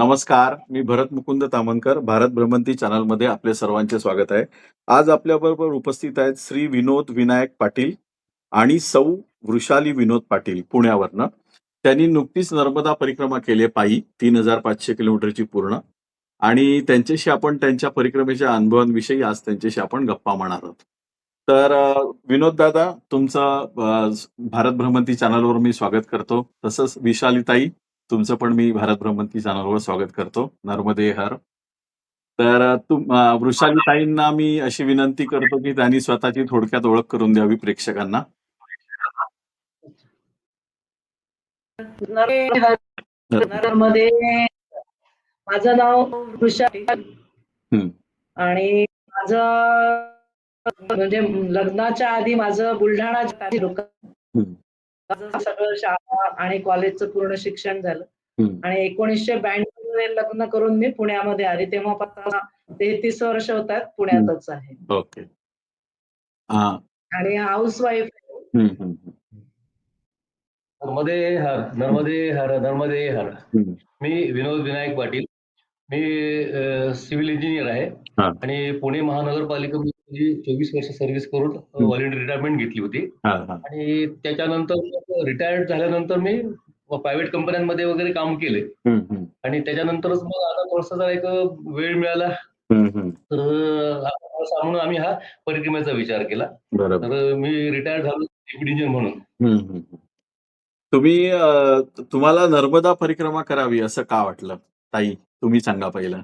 नमस्कार. मी भरत मुकुंद तामणकर. भारत भ्रमंती चॅनलमध्ये आपले सर्वांचे स्वागत आहे. आज आपल्याबरोबर उपस्थित आहेत श्री विनोद विनायक पाटील आणि सौ वृषाली विनोद पाटील पुण्यावरनं. त्यांनी नुकतीच नर्मदा परिक्रमा केली आहे पायी 3,500 किलोमीटरची पूर्ण आणि त्यांच्याशी आपण त्यांच्या परिक्रमेच्या अनुभवांविषयी आज त्यांच्याशी आपण गप्पा मारणार आहोत. तर विनोद दादा तुमचं भारत भ्रमंती चॅनलवर मी स्वागत करतो. तसंच विशालीताई तुमचं पण मी भारत भ्रमंती चॅनलवर स्वागत करतो. नर्मदे हर. तर वृषालीताईंना मी अशी विनंती करतो, की त्यांनी स्वतःची थोडक्यात ओळख करून द्यावी प्रेक्षकांना. मध्ये माझं नाव वृषा हं. आणि माझं म्हणजे लग्नाच्या आधी माझं बुलढाणा हं. सगळं शाळा आणि कॉलेजचं पूर्ण शिक्षण झालं हं. आणि 1992 मध्ये लग्न करून मी पुण्यामध्ये आले. तेव्हापासून 33 वर्ष होतात पुण्यातच आहे ओके. हां. आणि हाऊस वाईफ. हं, हं, हं. नर्मदे हर, नर्मदे हर, नर्मदे हर. हं. मी विनोद विनायक पाटील. मी सिव्हिल इंजिनियर आहे हां. आणि पुणे महानगरपालिकेमध्ये 24 वर्ष सर्व्हिस करून व्हॉलंटरी रिटायरमेंट घेतली होती हां, हां. आणि त्याच्यानंतर रिटायर्ड झाल्यानंतर मी प्रायव्हेट कंपन्यांमध्ये वगैरे काम केले हं, हं. आणि त्याच्यानंतरच मग आता थोडासा जरा एक वेळ मिळाला हं, हं. तर म्हणून आम्ही हा परिक्रमेचा विचार केला. बरोबर. तर मी रिटायर्ड झालो डेप्युटी इंजिनियर म्हणून. हं, हं, हं. तुम्हाला नर्मदा परिक्रमा करावी असं का वाटलं? ताई, तुम्ही सांगा पहिलं.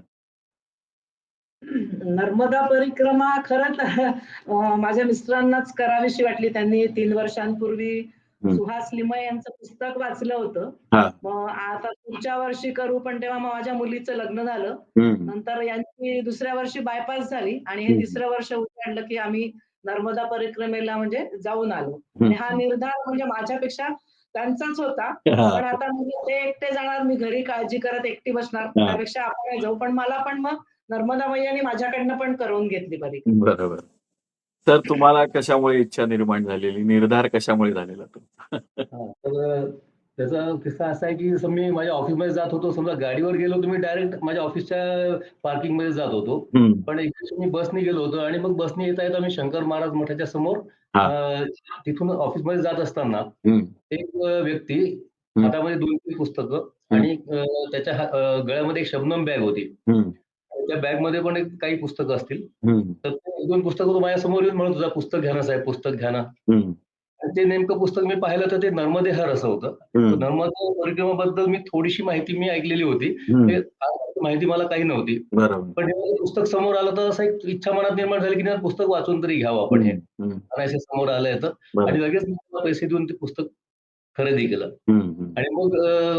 नर्मदा परिक्रमा खरं तर माझ्या मिस्टरांनाच करावीशी वाटली. त्यांनी 3 वर्षांपूर्वी हं. सुहास लिमये यांचं पुस्तक वाचलं होतं. हां. मग आता पुढच्या वर्षी करू, पण तेव्हा मग माझ्या मुलीचं लग्न झालं. हं. नंतर यांची दुसऱ्या वर्षी बायपास झाली आणि हे हं. तिसरं वर्ष उजाडलं, की आम्ही नर्मदा परिक्रमेला म्हणजे जाऊन आलो. हं. आणि हा निर्धार म्हणजे माझ्यापेक्षा त्यांचाच होता. हां. पण आता म्हणजे ते एकटे जाणार, मी घरी काळजी करत एकटी बसणार. हां. त्यापेक्षा आपण जाऊ. पण मला पण मग नर्मदा मैयाने माझ्याकडनं पण करून घेतली परिक्रमा. बरोबर. तर तुम्हाला कशामुळे इच्छा निर्माण झालेली? निर्धार कशामुळे झालेला तुमचा? तर त्याचा किस्सा असा आहे की जसं मी माझ्या ऑफिसमध्ये जात होतो, समजा गाडीवर गेलो तर मी डायरेक्ट माझ्या ऑफिसच्या पार्किंगमध्ये जात होतो. हं. पण एक दिवशी मी बसने गेलो होतो आणि मग बसने येता मी शंकर महाराज मठाच्या समोर हां. तिथून ऑफिसमध्ये जात असताना हं. एक व्यक्ती हं. हातामध्ये 2-3 पुस्तकं आणि त्याच्या गळ्यामध्ये एक शबनम बॅग होती. हं. त्या बॅगमध्ये पण काही पुस्तकं असतील. हं. तर ते 1-2 पुस्तकं तो माझ्यासमोर येऊन म्हणत होता, "पुस्तक घ्या ना साहेब, पुस्तक घ्या ना." हं. आणि ते नेमकं पुस्तक मी पाहिलं तर ते नर्मदे हर असं होतं. तर नर्मदा परिक्रमेबद्दल मी थोडीशी माहिती मी ऐकलेली होती. ते माहिती मला काही नव्हती. बरोबर. पण जेव्हा ते पुस्तक समोर आलं तर असं एक इच्छा मनात निर्माण झाली, की नाही पुस्तक वाचून तरी घ्यावं आपण हे. अनायासे समोर आलंय तर आणि लगेच मी त्याला पैसे देऊन ते पुस्तक खरेदी केलं. आणि मग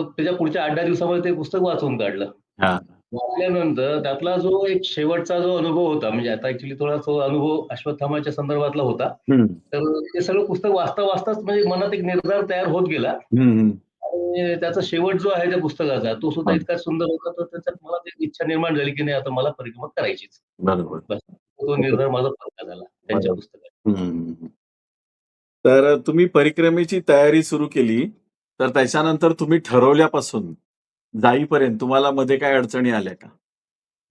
त्याच्या पुढच्या 8-10 दिवसामध्ये ते पुस्तक वाचून काढलं. हां. वाचल्यानंतर त्यातला जो एक शेवटचा जो अनुभव होता, म्हणजे आता ॲक्चुअली थोडा तो अनुभव अश्वत्थामाच्या संदर्भातला होता. तर ते सगळं पुस्तक वाचताच म्हणजे मनात एक निर्धार तयार होत गेला आणि त्याचा शेवट जो आहे त्या पुस्तकाचा तो सुद्धा इतका सुंदर होता, तर त्याच्यात मला एक इच्छा निर्माण झाली, की नाही आता मला परिक्रमा करायचीच. बरोबर. बस तो निर्धार माझा पक्का झाला त्यांच्या पुस्तकात. तर तुम्ही परिक्रमेची तयारी सुरू केली, तर त्याच्यानंतर तुम्ही ठरवल्यापासून जाईपर्यंत तुम्हाला मध्ये काही अडचणी आल्या का?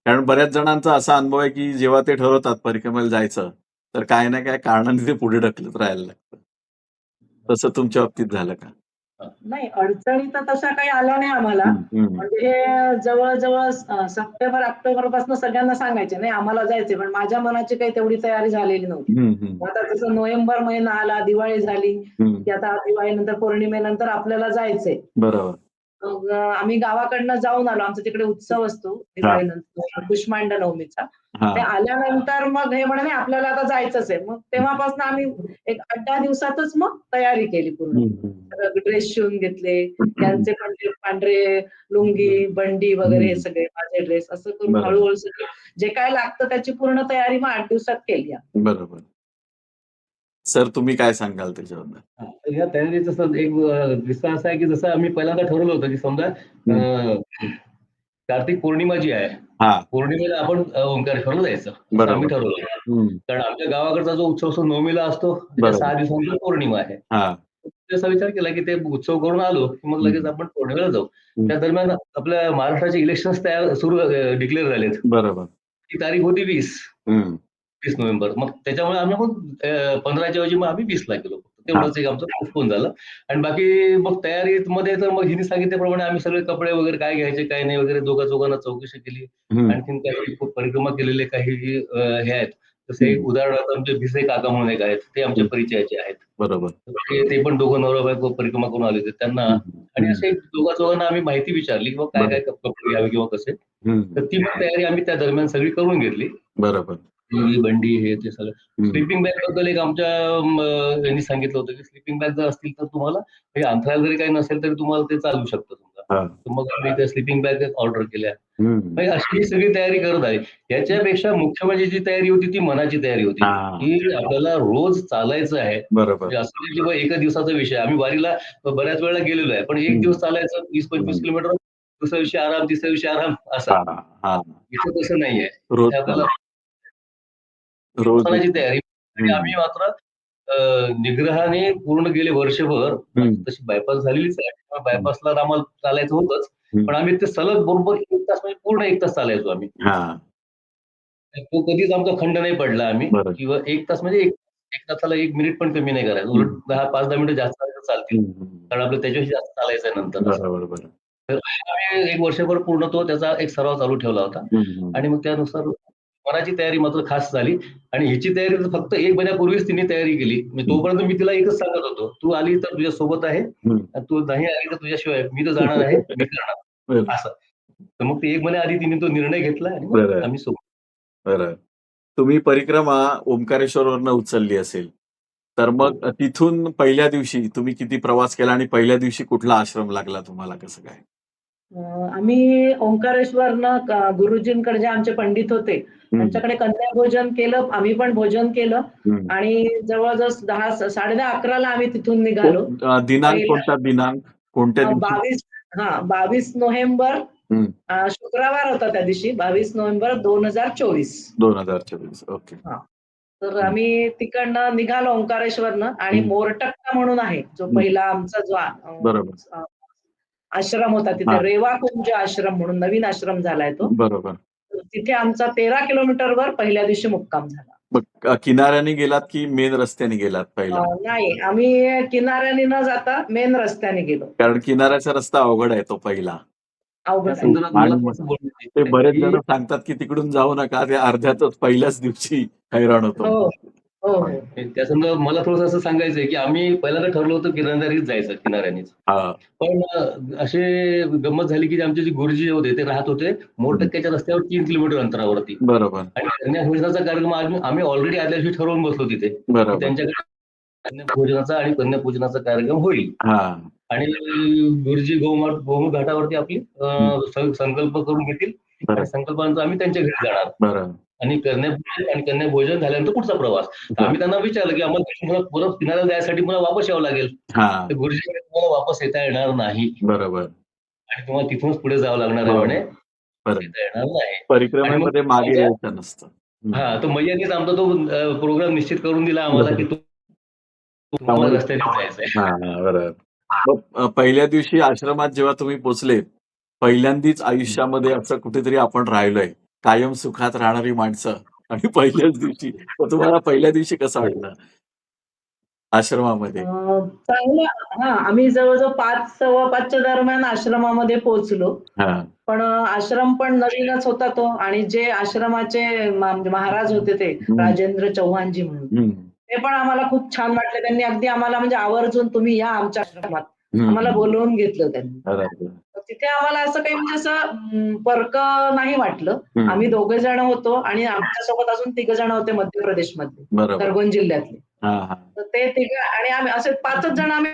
कारण बऱ्याच जणांचा असा अनुभव आहे, की जेव्हा ते ठरवतात परिक्रमेला जायचं, तर काही ना काही कारणाने ते पुढे ढकलत राहायला लागतं. तसं तुमच्या बाबतीत झालं का? नाही, अडचणी तर तशा काही आल्या नाही आम्हाला. म्हणजे हे जवळ-जवळ सप्टेंबर, ऑक्टोबरपासून सगळ्यांना सांगायचे, नाही आम्हाला जायचंय, पण माझ्या मनाची काही तेवढी तयारी झालेली नव्हती. आता जसं नोव्हेंबर महिना आला, दिवाळी झाली, की आता दिवाळीनंतर पौर्णिमेनंतर आपल्याला जायचंय. बरोबर. मग आम्ही गावाकडनं जाऊन आलो. आमच्या तिकडे उत्सव असतो दिवाळीनंतर कुष्मांड नवमीचा. ते आल्यानंतर मग हे म्हणे, आपल्याला आता जायचंच आहे. मग तेव्हापासून आम्ही एक 8-10 दिवसातच मग तयारी केली पूर्ण. ड्रेस शिवून घेतले. त्यांचे पण ते पांढरे लुंगी, बंडी वगैरे हे सगळे माझे ड्रेस असं करून हळू-हळू सगळं जे काय लागतं त्याची पूर्ण तयारी मग 8 दिवसात केली आम्ही. बरोबर. सर तुम्ही काय सांगाल त्याच्याबद्दल? तर ह्या तयारीचा एक किस्सा असा आहे, की जसं आम्ही पहिल्यांदा ठरवलं होतं, की समजा कार्तिक पौर्णिमा जी आहे, पौर्णिमेला आपण ओंकारेश्वरला जायचं. असं आम्ही ठरवलं. कारण आमच्या गावाकडचा जो उत्सव असतो नवमीला असतो, त्याच्या 6 दिवसानंतर पौर्णिमा आहे. असा विचार केला की ते उत्सव करून आलो की मग लगेच आपण पौर्णिमेला जाऊ. त्या दरम्यान आपल्या महाराष्ट्राचे इलेक्शन्स डिक्लेअर झालेत. बरोबर. ती तारीख होती 20 नोव्हेंबर. मग त्याच्यामुळे आम्ही मग 15च्या ऐवजी मग आम्ही 20ला गेलो. तेवढंच एक आमचं पोस्टपोन झालं. आणि बाकी मग तयारीमध्ये तर मग हिने सांगितल्याप्रमाणे आम्ही सगळे कपडे वगैरे काय घ्यायचे काय नाही वगैरे दोघांना चौकशी केली. आणखीन काही परिक्रमा केलेले काही हे आहेत. जसे एक उदाहरणार्थ आमचे भिसे काका म्हणून एक आहेत, ते आमच्या परिचयाचे आहेत. बरोबर. ते पण दोघं नवरा बायको परिक्रमा करून आले होते त्यांना. आणि असे दोघांना आम्ही माहिती विचारली की काय काय कपडे घ्यावे किंवा कसे. तर ती पण तयारी आम्ही त्या दरम्यान सगळी करून घेतली. बरोबर. बंडी हे ते सगळं. स्लिपिंग बॅग बद्दल एक आमच्या यांनी सांगितलं होतं की स्लिपिंग बॅग जर असतील तर तुम्हाला अंथरायला जरी काही नसेल तरी तुम्हाला ते चालू शकतं समजा. तर मग आम्ही त्या स्लिपिंग बॅग ऑर्डर केल्या. अशी ही सगळी तयारी करत आहे. याच्यापेक्षा मुख्य म्हणजे जी तयारी होती ती मनाची तयारी होती की आपल्याला रोज चालायचं आहे. बरोबर. असं नाही की एका दिवसाचा विषय. आम्ही वारीला बऱ्याच वेळेला गेलेलो आहे, पण एक दिवस चालायचं 20-25 किलोमीटर, दुसऱ्या दिवशी आराम, तिसऱ्या दिवशी आराम असा. इथं तसं नाहीये. आपल्याला मनाची तयारी. आणि आम्ही मात्र निग्रहाने पूर्ण गेले वर्षभर. तशी बायपास झालेलीच आहे, बायपासला आम्हाला चालायचं होतंच, पण आम्ही ते सलग बरोबर 1 तास म्हणजे पूर्ण 1 तास चालायचो आम्ही. तो कधीच आमचा खंड नाही पडला आम्ही किंवा 1 तास म्हणजे 1 तासाला 1 मिनिट पण कमी नाही करायचं. उलट 5-10 मिनिटं जास्त चालतील, कारण आपलं त्याच्याशी जास्त चालायचं आहे नंतर. तर आम्ही 1 वर्षभर पूर्ण त्याचा एक सराव चालू ठेवला होता. आणि मग त्यानुसार मनाची तयारी मात्र खास झाली. आणि ह्याची तयारी फक्त 1 महिन्यापूर्वीच तिने तयारी केली. तोपर्यंत मी तिला एकच सांगत होतो, तू आली तर तुझ्या सोबत आहे, तू नाही आली तर तुझ्याशिवाय, मी तर जाणार आहे, मी करणार असं. तर मग ते 1 महिन्याआधी तिने तो निर्णय घेतला आणि मग आम्ही सोबत. बरं. तुम्ही परिक्रमा ओंकारेश्वरवरनं उचलली असेल, तर मग तिथून पहिल्या दिवशी तुम्ही किती प्रवास केला आणि पहिल्या दिवशी कुठला आश्रम लागला तुम्हाला, कसं काय? आम्ही ओंकारेश्वरनं गुरुजींकडे जे आमचे पंडित होते त्यांच्याकडे कन्या भोजन केलं. आम्ही पण भोजन केलं आणि जवळजवळ 10-10:30-11ला आम्ही तिथून निघालो. दिनांक कोणता दिनांक? कोणत्या दिवशी? 22 नोव्हेंबर शुक्रवार होता त्या दिवशी, 22 नोव्हेंबर 2024. 2024. ओके. तर आम्ही तिकडनं निघालो ओंकारेश्वरनं. आणि मोरटक्का म्हणून आहे जो पहिला आमचा जो आश्रम होता तिथे, रेवा कुंज आश्रम म्हणून नवीन आश्रम झालाय तो. बरोबर. तिथे आमचा 13 किलोमीटरवर पहिल्या दिवशी मुक्काम झाला. मग किनाऱ्याने गेलात की मेन रस्त्याने गेलात पहिला? नाही, आम्ही किनाऱ्याने न जाता मेन रस्त्याने गेलो. कारण किनाऱ्याचा रस्ता अवघड आहे तो पहिला. अवघड आहे. ते बरेच जण सांगतात की तिकडून जाऊ नका, ते अर्ध्यातच पहिल्याच दिवशी हैराण होतो. त्या संदर्भात मला थोडंसं असं सांगायचंय की आम्ही पहिल्यांदा ठरलो होतो किनाऱ्यानेच जायचं, किनाऱ्यानेच. पण असे गंमत झाली की आमचे जे गुरुजी होते ते राहत होते मोरटक्क्याच्या रस्त्यावर 3 किलोमीटर अंतरावरती. बरोबर. आणि कन्या भोजनाचा कार्यक्रम आम्ही ऑलरेडी आदल्या दिवशी ठरवून बसलो तिथे, त्यांच्याकडे कन्या भोजनाचा आणि कन्या पूजनाचा कार्यक्रम होईल. आणि गुरुजी गोमुख घाटावरती आपली संकल्प करून घेतील आणि संकल्पानंतर आम्ही त्यांच्या घरी जाणार. आणि कन्यापूजन आणि कन्या भोजन झाल्यानंतर पुढचा प्रवास. आम्ही त्यांना विचारलं की आम्हाला परत किनाऱ्याला जायसाठी मला वापस यावं लागेल. तर गुरुजी तुम्हाला वापस येता येणार नाही. बरोबर. आणि तुम्हाला तिथूनच पुढे जावं लागणार आहे म्हणे, येता येणार नाही. परिक्रमेमध्ये मागे यायचं नसतं. तर मैयानीच आमचा तो प्रोग्राम निश्चित करून दिला आम्हाला की तुम्हाला रस्त्याने जायचंय. बरोबर. पहिल्या दिवशी आश्रमात जेव्हा तुम्ही पोहोचले, पहिल्यांदाच आयुष्यामध्ये असं कुठेतरी आपण राहिलोय, कायम सुखात राहणारी माणसं आणि पहिल्याच दिवशी, तुम्हाला पहिल्या दिवशी कसं वाटलं आश्रमामध्ये? चांगलं. आम्ही जवळजवळ 5-5:15च्या दरम्यान आश्रमामध्ये पोहोचलो. पण आश्रम पण नवीनच होता तो. आणि जे आश्रमाचे महाराज होते ते राजेंद्र चव्हाणजी म्हणून, ते पण आम्हाला खूप छान वाटले. त्यांनी अगदी आम्हाला म्हणजे आवर्जून तुम्ही या आमच्या आश्रमात, आम्हाला बोलवून घेतलं त्यांनी. तिथे आम्हाला असं काही म्हणजे असं फरक नाही वाटलं. आम्ही 2 जण होतो आणि आमच्यासोबत अजून 3 जण होते मध्य प्रदेशमधले, खरगोन जिल्ह्यातले. तर ते 3 आणि आम्ही असे 5च जण आम्ही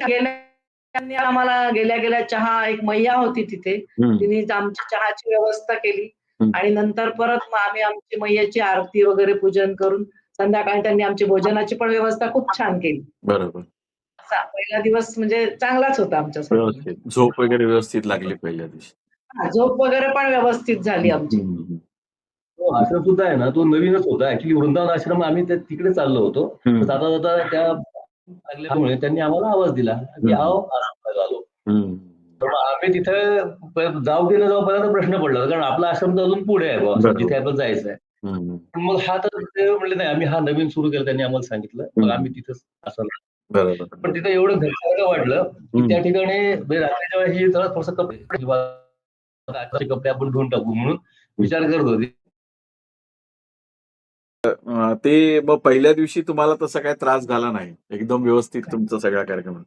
गेल्या. आम्हाला गेल्या गेल्या चहा, एक मैया होती तिथे, तिने आमची चहाची व्यवस्था केली. आणि नंतर परत मग आम्ही आमची मैयाची आरती वगैरे पूजन करून संध्याकाळी त्यांनी आमची भोजनाची पण व्यवस्था खूप छान केली. बरोबर. असा पहिला दिवस म्हणजे चांगलाच होता आमच्यासाठी. झोप वगैरे व्यवस्थित लागली पहिल्या दिवशी? झोप वगैरे पण व्यवस्थित झाली आमची. तो आश्रम सुद्धा आहे ना, तो नवीनच होता. ऍक्च्युली वृंदावन आश्रम आम्ही तिकडे चाललो होतो. तर जाता जाता त्या लागल्यामुळे त्यांनी आम्हाला आवाज दिला की आओ आश्रमाला आलो. तर मग आम्ही तिथे जाऊ की न जाऊ पहिल्यांदा प्रश्न पडला, कारण आपला आश्रम तर अजून पुढे आहे बुवा, असं जिथे आपल्याला जायचं आहे. पण मग हा तर ते म्हणले नाही, आम्ही हा नवीन सुरू केला, त्यांनी आम्हाला सांगितलं. मग आम्ही तिथंच असं. पण तिथे एवढं घरसारखं वाटलं की त्या ठिकाणी म्हणजे रात्रीच्या वेळेस ही जरा थोडंसं कपडे आपण धुवून टाकू म्हणून विचार करत होते. ते मग पहिल्या दिवशी तुम्हाला तसा काही त्रास झाला नाही, एकदम व्यवस्थित तुमचा सगळा कार्यक्रम.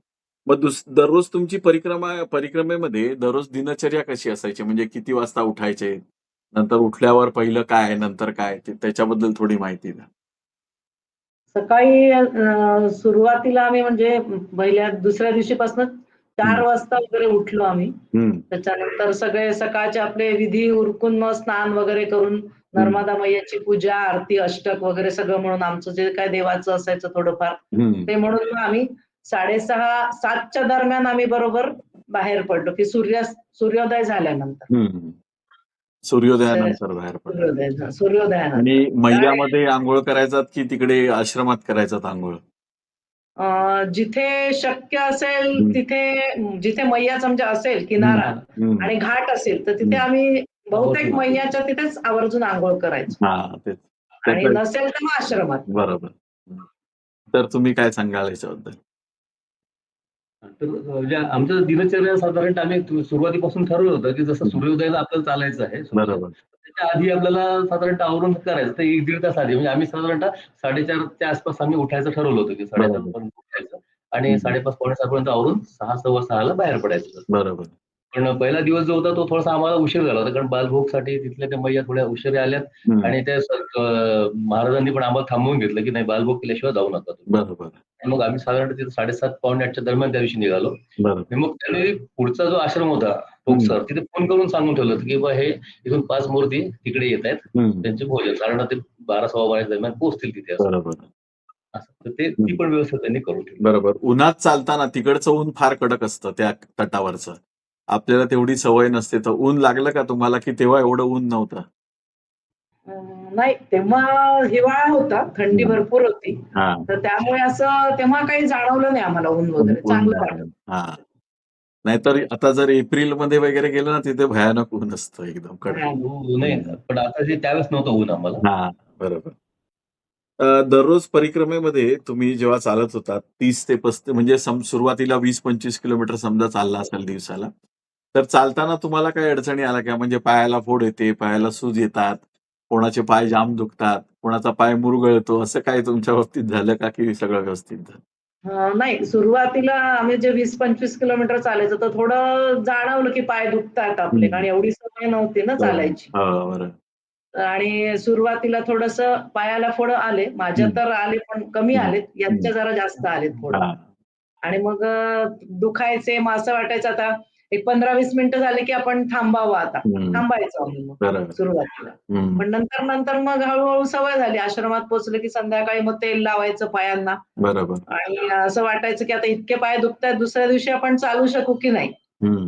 मग दररोज तुमची परिक्रमेमध्ये दररोज दिनचर्या कशी असायची? म्हणजे किती वाजता उठायचे, नंतर उठल्यावर पहिलं काय, नंतर काय, त्याच्याबद्दल थोडी माहिती द्या. सकाळी सुरुवातीला आम्ही म्हणजे दुसऱ्या दिवशीपासून 4 वाजता वगैरे उठलो आम्ही. त्याच्यानंतर सगळे सकाळचे आपले विधी उरकून मग स्नान वगैरे करून नर्मदा मैयाची पूजा, आरती, अष्टक वगैरे सगळं म्हणून आमचं जे काय देवाचं असायचं थोडंफार ते म्हणून मग आम्ही 6:30-7च्या दरम्यान आम्ही बरोबर बाहेर पडलो, की सूर्योदय झाल्यानंतर. सूर्योदयानंतर बाहेर पडलं. सूर्योदयानंतर. आणि मैयामध्ये आंघोळ करायचात की तिकडे आश्रमात करायचात आंघोळ? जिथे शक्य असेल तिथे, जिथे मैयाचा म्हणजे असेल किनारा आणि घाट असेल तर तिथे आम्ही बहुतेक मैयाच्या तिथेच आवर्जून अंघोळ करायचो. तेच. आणि नसेल तर मग आश्रमात. बरोबर. तर तुम्ही काय सांगाल याच्याबद्दल? तर म्हणजे आमचं दिनचर्या साधारणतः आम्ही सुरुवातीपासून ठरवलं होतं की जसं सूर्योदयाला आपल्याला चालायचं आहे, बरोबर. त्याच्या आधी आपल्याला साधारणतः आवरून करायचं. तर 1-1.5 तास आधी म्हणजे आम्ही साधारणतः 4:30च्या आसपास आम्ही उठायचं ठरवलं होतं की 4:30 पर्यंत उठायचं आणि 5:30-5:45 पर्यंत आवरून 6:15 बाहेर पडायचं. बरोबर. पण पहिला दिवस जो होता तो थोडासा आम्हाला उशीर झाला होता, कारण बालभोगसाठी तिथल्या त्या मैया थोड्या उशिरा आल्यात आणि त्या महाराजांनी पण आम्हाला थांबवून घेतलं की नाही, बालभोग केल्याशिवाय जाऊ नका तुम्ही. बरोबर. मग आम्ही साधारणतः तिथे 7:30-8च्या दरम्यान त्या दिवशी निघालो. मग त्यांनी पुढचा जो आश्रम होता टोकसर, तिथे फोन करून सांगून ठेवलं होतं की बा हे इथून 5 मूर्ती तिकडे येत आहेत, त्यांचे भोजन साधारण ते 12-12:15 दरम्यान पोहोचतील तिथे. बरोबर. तर ती पण व्यवस्था त्यांनी करून ठेवली. बरोबर. उन्हात चालताना तिकडचं ऊन फार कडक असतं त्या तटावरचं. आपल्याला तेवढी सवय नसते. तर ऊन लागलं का तुम्हाला, की तेव्हा एवढं ऊन नव्हतं? नाही, तेव्हा हिवाळा होता, थंडी भरपूर होती. तर त्यामुळे असं तेव्हा काही जाणवलं नाही आम्हाला ऊन वगैरे, चांगलं वाटलं. नाहीतर आता जर एप्रिलमध्ये वगैरे गेलं ना, तिथे भयानक ऊन असतं एकदम कडक. नाही, पण आता त्यावेळेस नव्हतं ऊन आम्हाला. बरोबर. दररोज परिक्रमेमध्ये तुम्ही जेव्हा चालत होतात 30 ते 35 म्हणजे सुरुवातीला 20-25 किलोमीटर समजा चालला असेल दिवसाला, तर चालताना तुम्हाला काही अडचणी आल्या का? म्हणजे पायाला फोड येते, पायाला सूज येतात, कोणाचे पाय जाम दुखतात, कोणाचा पाय मुरगळतो, असं काही तुमच्या बाबतीत झालं का, की सगळं व्यवस्थित झालं? नाही, सुरुवातीला आम्ही जे 20-25 किलोमीटर चालायचं तर थोडं जाणवलं की पाय दुखतायत आपले, कारण एवढी सवय नव्हती ना चालायची. बरोबर. आणि सुरुवातीला थोडंसं पायाला फोड आले. माझ्या तर आले पण कमी आलेत. यांच्या जरा जास्त आलेत फोड. आणि मग दुखायचे. मग असं वाटायचं आता एक 15-20 मिनिटं झाले की आपण थांबावं आता. थांबायचो आम्ही मग सुरुवातीला. पण नंतर मग हळू-हळू सवय झाली. आश्रमात पोहोचलं की संध्याकाळी मग तेल लावायचं पायांना. बरोबर. आणि असं वाटायचं की आता इतके पाय दुखतायत, दुसऱ्या दिवशी आपण चालू शकू की नाही.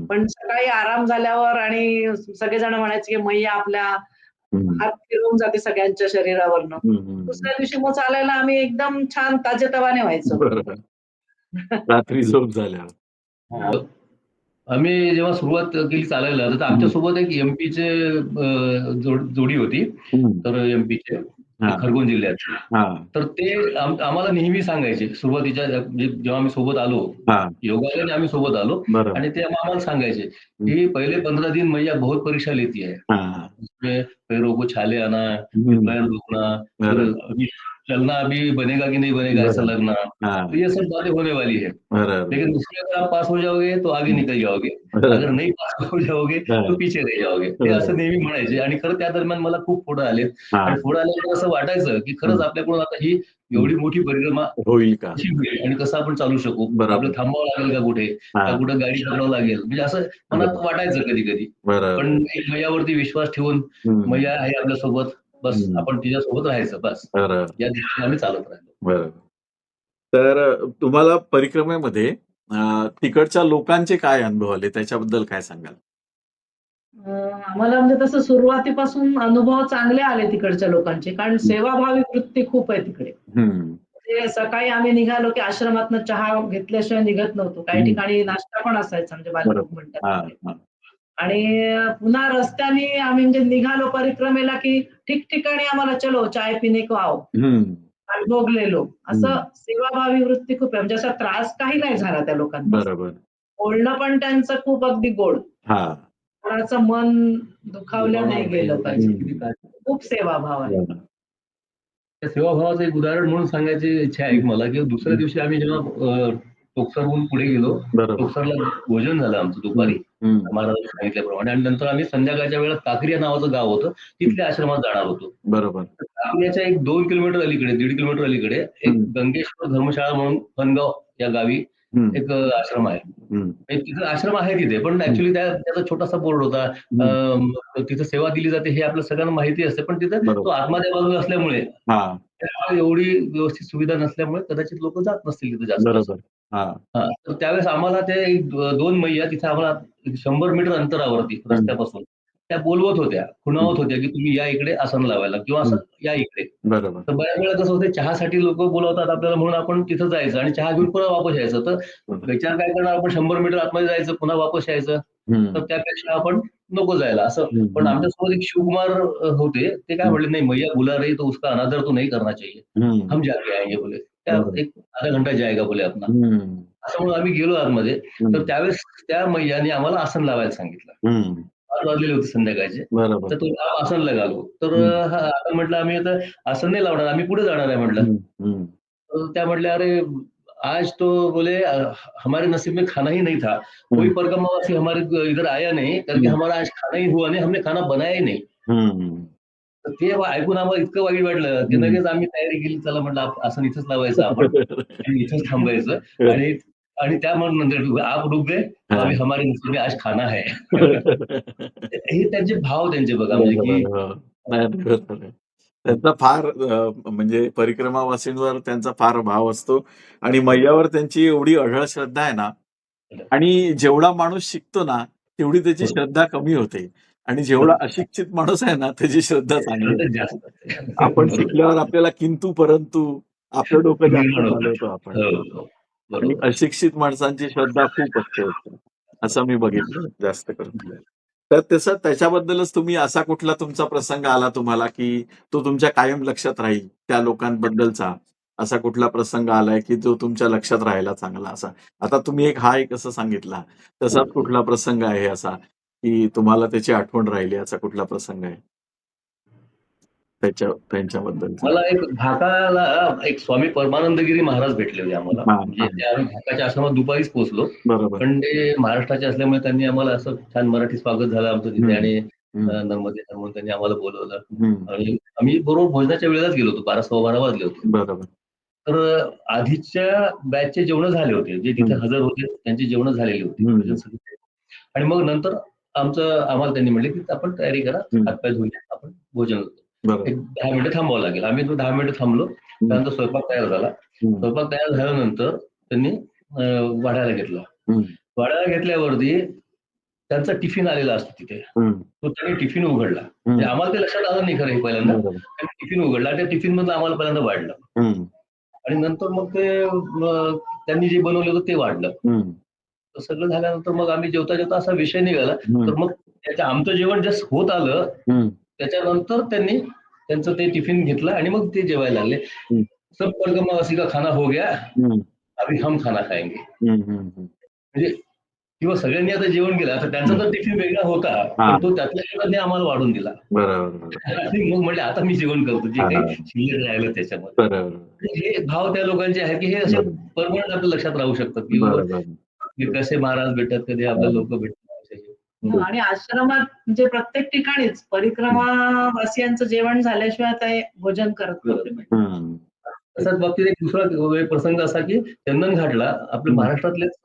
पण सकाळी आराम झाल्यावर आणि सगळेजण म्हणायचे की मैया आपल्या हात फिरवून जाते सगळ्यांच्या शरीरावरनं. दुसऱ्या दिवशी मग चालायला आम्ही एकदम छान ताजेतवाने व्हायचो. बरोबर. रात्री झोप झाल्यावर. आम्ही जेव्हा सुरुवात केली चालायला, तर आमच्यासोबत एक एमपीचे जोडी होती. तर एमपीचे खरगोन जिल्ह्यात. तर ते आम्हाला नेहमी सांगायचे सुरुवातीच्या जेव्हा आम्ही सोबत आलो, योगाने आम्ही सोबत आलो आणि ते आम्हाला सांगायचे की पहिले 15 दिन मैया बहुत परीक्षा लेती है. उसमें पैरों को छाले आना, पैर दुखना, चलना अभी बनेगा कि नहीं बनेगा ऐसा लगना, तो ये सब बातें होने वाली है. लेकिन उसमें अगर आप पास हो जाओगे तो आगे निकल जाओगे, अगर नहीं पास हो जाओगे तो पीछे रह जाओगे. ते असं नेहमी म्हणायचे आणि खरं त्या दरम्यान मला खूप फोड आले आणि फोड आल्यानंतर असं वाटायचं की खरंच आपल्याकडून आता ही एवढी मोठी परिक्रमा होईल का आणि कसं आपण चालू शकू, आपलं थांबावं लागेल का कुठे, का कुठं गाडी करावं लागेल, म्हणजे असं मनात वाटायचं कधी कधी. पण एक मैयावरती विश्वास ठेवून मैया आहे आपल्यासोबत, बस आपण तिच्यासोबत राहायचं, बस या दिशेने आम्ही चालत राहिलो. बरोबर. तर तुम्हाला परिक्रमेमध्ये तिकडच्या लोकांचे काय अनुभव आले, त्याच्याबद्दल काय सांगाल? आम्हाला म्हणजे तसं सुरुवातीपासून अनुभव चांगले आले तिकडच्या लोकांचे, कारण सेवाभावी वृत्ती खूप आहे तिकडे. ते सकाळी आम्ही निघालो की आश्रमातनं चहा घेतल्याशिवाय निघत नव्हतो. काही ठिकाणी नाश्ता पण असायचा, म्हणजे बालभोग म्हणतात तिकडे. आणि पुन्हा रस्त्याने आम्ही म्हणजे निघालो परिक्रमेला की ठिकठिकाणी आम्हाला चलो चाय पिणे को आओ, बालभोग ले लो. असं सेवाभावी वृत्ती खूप आहे. म्हणजे असा त्रास काही नाही झाला त्या लोकांपासून. बरोबर. बोलणं पण त्यांचं खूप अगदी गोड. कोणाचं मन दुखावलं नाही गेलं पाहिजे. खूप सेवाभाव आहे. त्या सेवाभावाचं एक उदाहरण म्हणून सांगायची इच्छा आहे मला, की दुसऱ्या दिवशी आम्ही जेव्हा टोकसरहून पुढे गेलो, टोकसरला भोजन झालं आमचं दुपारी महाराजांनी सांगितल्याप्रमाणे, आणि नंतर आम्ही संध्याकाळच्या वेळेला काकरिया नावाचं गाव होतं, तिथल्या आश्रमात जाणार होतो. बरोबर. काकरियाच्या एक 2 किलोमीटर अलीकडे, 1.5 किलोमीटर अलीकडे एक गंगेश्वर धर्मशाळा म्हणून फणगाव या गावी एक आश्रम आहे. तिथं आश्रम आहे तिथे, पण ऍक्च्युली त्याचा छोटासा बोर्ड होता. तिथं सेवा दिली जाते हे आपल्या सगळ्यांना माहिती असते, पण तिथं तो आतमध्ये बाजूला असल्यामुळे एवढी व्यवस्थित सुविधा नसल्यामुळे कदाचित लोक जात नसतील तिथे जास्त. तर त्यावेळेस आम्हाला ते 2 मैया तिथे आम्हाला 100 मीटर अंतरावरती रस्त्यापासून त्या बोलवत होत्या, खुणावत होत्या की तुम्ही या इकडे आसन लावायला किंवा असं या इकडे. तर बऱ्याच वेळा कसं होतं, चहासाठी लोक बोलवतात आपल्याला म्हणून आपण तिथं जायचं आणि चहा घेऊन पुन्हा वापस यायचं. तर विचार काय करणार, आपण 100 मीटर आतमध्ये जायचं पुन्हा वापस यायचं, तर त्यापेक्षा आपण नको जायला असं. पण आमच्यासोबत एक शिवकुमार होते, ते काय म्हणले, नाही मैया बुला रही तो उसका अनादर तो नहीं करना चाहिए, हम जाके आएंगे बोले, एक आधा घंटा जाएगा बोले अपना. असं म्हणून आम्ही गेलो आतमध्ये. तर त्यावेळेस त्या मैयाने आम्हाला आसन लावायला सांगितलं. 5 वाजलेले होते संध्याकाळचे. तर तो आसन लगालो. तर आता म्हटलं आम्ही आता आसन नाही लावणार, आम्ही पुढे जाणार आहे म्हटलं. तर त्या म्हटल्या, अरे आज तो बोले हमारे नसीब में खाना ही नहीं था, कोई परगमावासी हमारे इधर आया नहीं, करके हमारा आज खाना ही हुआ नहीं, हमने खाना बनाया ही नाही. तर ते ऐकून आम्हाला इतकं वाईट वाटलं की लगेच आम्ही तयारी केली, चला म्हटलं आसन इथंच लावायचं आपण आणि इथंच थांबायचं. आणि त्या नंतर आप रुक गए, अभी हमारे नसीब में आज खाना है. हे त्यांचे भाव त्यांचे बघा, म्हणजे की त्यांचा फार म्हणजे परिक्रमावासींवर त्यांचा फार भाव असतो आणि मैयावर त्यांची एवढी अढळ श्रद्धा आहे ना, आणि जेवढा माणूस शिकतो ना तेवढी त्याची श्रद्धा कमी होते, आणि जेवढा अशिक्षित माणूस आहे ना त्याची श्रद्धा चांगली होते. आपण शिकल्यावर आपल्याला किंतु परंतु आपलं डोकं जास्त चालवतो आपण, आणि अशिक्षित माणसांची श्रद्धा खूप असते असं मी बघितलं जास्त करून. तर तसं त्याच्याबद्दलच तुम्ही असा कुठला तुमचा प्रसंग आला तुम्हाला की तो तुमच्या कायम लक्षात राहील, त्या लोकांबद्दलचा असा कुठला प्रसंग आलाय की जो तुमच्या लक्षात राहिला चांगला असा? आता तुम्ही एक असं सांगितला, तसाच कुठला प्रसंग आहे असा की तुम्हाला त्याची आठवण राहिली, असा कुठला प्रसंग आहे त्यांच्याबद्दलचा? मला एक ढाकाला एक स्वामी परमानंदगिरी महाराज भेटले होते आम्हाला. म्हणजे त्या आम्ही ढाकाच्या आश्रमात दुपारीच पोहोचलो, पण ते महाराष्ट्राचे असल्यामुळे त्यांनी आम्हाला असं छान मराठी स्वागत झालं आमचं तिथे, आणि नर्मदे म्हणून त्यांनी आम्हाला बोलवलं आणि आम्ही बरोबर भोजनाच्या वेळेलाच गेलो होतो, 12-12 वाजले होते. तर आधीच्या बॅचचे जेवण झाले होते, जे तिथे हजर होते त्यांची जेवण झालेली होती. आणि मग नंतर आम्हाला त्यांनी म्हणले की आपण तयारी करा, हातपाय धुवूया, आपण भोजन करतो. एक 10 मिनिटं थांबावं लागेल. आम्ही 10 मिनिटं थांबलो, त्यानंतर स्वयंपाक तयार झाला. स्वयंपाक तयार झाल्यानंतर त्यांनी वाढायला घेतला. वाढायला घेतल्यावरती त्यांचा टिफिन आलेला असतो तिथे, तो त्यांनी टिफिन उघडला. म्हणजे आम्हाला ते लक्षात आलं नाही खरं हे पहिल्यांदा. त्यांनी टिफिन उघडला, त्या टिफिन मधलं आम्हाला पहिल्यांदा वाढलं, आणि नंतर मग ते त्यांनी जे बनवलं होतं ते वाढलं. तर सगळं झाल्यानंतर मग आम्ही जेवता जेवता असा विषय निघाला. तर मग आमचं जेवण जस्ट होत आलं, त्याच्यानंतर त्यांनी त्यांचं ते टिफिन घेतलं आणि मग ते जेवायला लागले. सब परगमावासी का खाना हो गया, अभी हम खाना खाएंगे. म्हणजे किंवा सगळ्यांनी आता जेवण केलं, आता त्यांचा तर टिफिन वेगळा होता, पण तो त्यातल्या त्यांनी आम्हाला वाढून दिला. आणि मग म्हटलं आता मी जेवण करतो, जे काही शिल्लक राहिलं त्याच्यामध्ये. हे भाव त्या लोकांचे आहेत की हे असे परमनंट आपल्या लक्षात राहू शकतात की कसे महाराज भेटतात, कधी आपले लोक भेटतात. आणि आश्रमात म्हणजे प्रत्येक ठिकाणीच परिक्रमावासियांचं जेवण झाल्याशिवाय ते भोजन करत नव्हते. तसाच बाबतीत एक दुसरा प्रसंग असा की चंदन घाटला आपल्या महाराष्ट्रातलेच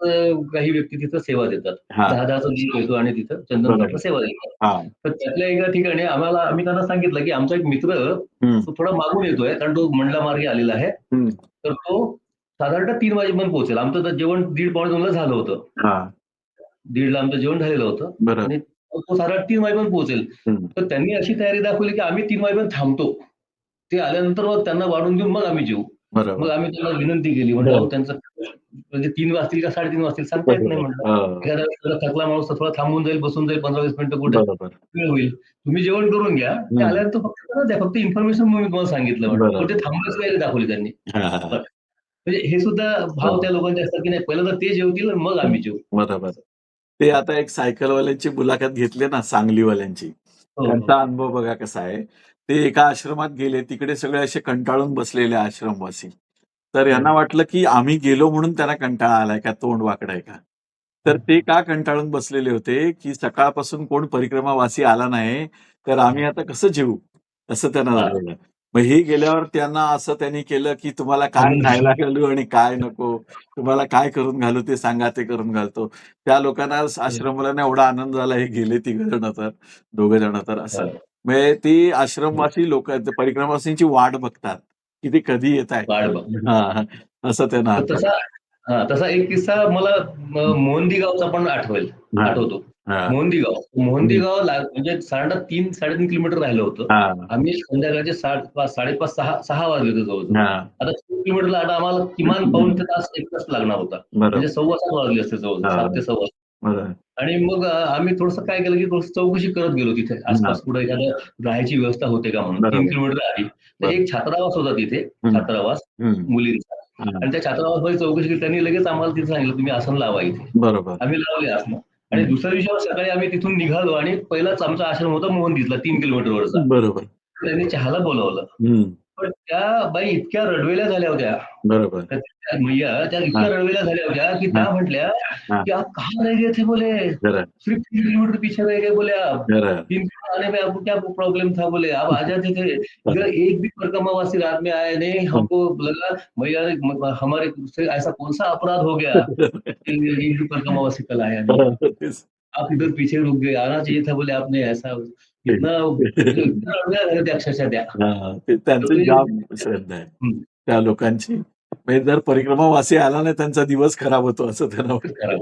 काही व्यक्ती तिथं सेवा देतात. 10-10चा जीव येतो आणि तिथं चंदन घाटला सेवा देतात. तर त्यातल्या एका ठिकाणी आम्ही त्यांना सांगितलं की आमचा एक मित्र तो थोडा मागून येतोय, कारण तो मंडला मार्गे आलेला आहे. तर तो साधारणतः 3 वाजेपर्यंत पोहोचेल. आमचं जेवण 1:30-1:45 झालं होतं. 1:30ला आमचं जेवण झालेलं होतं, आणि तो साधारण 3 वाजेपर्यंत पोहोचेल. तर त्यांनी अशी तयारी दाखवली की आम्ही 3 वाजेपर्यंत थांबतो. ते आल्यानंतर मग त्यांना वाढून देऊन मग आम्ही जेवू. मग आम्ही त्यांना विनंती केली, म्हटलं अहो त्यांचं म्हणजे 3 वाजतील का 3:30 वाजतील सांगता येत नाही म्हटलं. एखादा वेळेस थकला माणूस थोडा थांबून जाईल, बसून जाईल 15-20 मिनिटं कुठे वेळ होईल. तुम्ही जेवण करून घ्या. ते आल्यानंतर फक्त करा द्या. फक्त इन्फॉर्मेशन मी तुम्हाला सांगितलं म्हटलं. पण ते थांबण्याची तयारी दाखवली त्यांनी. म्हणजे हे सुद्धा भाव त्या लोकांचे असतात की नाही, पहिलं तर ते जेवतील आणि मग आम्ही जेवू. बरोबर. ते आता एक सायकलवाल्यांची मुलाखत घेतली ना सांगलीवाल्यांची, त्यांचा अनुभव बघा कसा आहे. ते एका आश्रमात गेले, तिकडे सगळे असे कंटाळून बसलेले आश्रमवासी. तर यांना वाटलं की आम्ही गेलो म्हणून त्यांना कंटाळा आलाय का, तोंड वाकडं आहे का? तर ते का कंटाळून बसलेले होते, की सकाळपासून कोण परिक्रमावासी आला नाही, तर आम्ही आता कसं जेवू? असं त्यांना झालेलं. मग हे गेल्यावर त्यांना असं त्यांनी केलं, की तुम्हाला काय खायला घालू आणि काय नको, तुम्हाला काय करून घालू ते सांगा, ते करून घालतो. त्या लोकांना आश्रमवाल्यांना एवढा आनंद झाला, हे गेले 3 जण तर, 2 जण तर असं. म्हणजे ती आश्रमवासी लोक परिक्रमावासींची वाट बघतात, की ते कधी येतायत. हां, असं त्यांना तसा एक किस्सा मला मोहंदी गावचा पण आठवतो. मोहंदी गाव म्हणजे साधारण 3-3.5 किलोमीटर राहिलं होतं. आम्ही संध्याकाळचे 5:30-6 वाजले होते जवळ. आता 3 किलोमीटरला आता आम्हाला किमान पाऊण ते तास 1 तास लागणार होता. म्हणजे 7:15 वाजले असते जवळ 7 ते 7:15. आणि मग आम्ही थोडंसं काय केलं की थोडंसं चौकशी करत गेलो तिथे आसपास कुठे एखादं राहायची व्यवस्था होते का म्हणून. 3 किलोमीटर आधी तर एक छात्रावास होता तिथे, छात्रावास मुलींचा. आणि त्या छात्रावासमध्ये चौकशी केली. त्यांनी लगेच आम्हाला तिथे सांगितलं तुम्ही आसन लावा इथे. बरोबर. आम्ही लावले आसनं. आणि दुसऱ्या दिवशी सकाळी आम्ही तिथून निघालो आणि पहिलाच आमचा आश्रम होता मोहंदीतला 3 किलोमीटरवरचा. बरोबर. त्यांनी चहाला बोलावलं. पण त्या बाई इतक्या रडवेल्या झाल्या होत्या. बरोबर. मैया त्या इतक्या रडवेल्या झाल्या होत्या की त्या म्हटल्या की आप कहाँ रह गए थे बोले, सिर्फ 3 किलोमीटर पीछे रह गए बोले आप. 3 किलोमीटर आने में आपको क्या प्रॉब्लम था बोले, आप आ जाते थे. इधर एक भी परिक्रमावासी रात में आए नहीं, हमको लगा मैया हमारे से ऐसा कौन सा अपराध हो गया कि एक भी परिक्रमावासी कल आया नहीं. आप इधर पीछे रुक गए, आना चाहिए था बोले आपने ऐसा. इतना रडव्या झाल्या त्या अक्षरशः त्या. त्यांचं जाम श्रद्धा आहे त्या लोकांची. म्हणजे जर परिक्रमावासी आला नाही त्यांचा दिवस खराब होतो असं त्यांना वाटतं.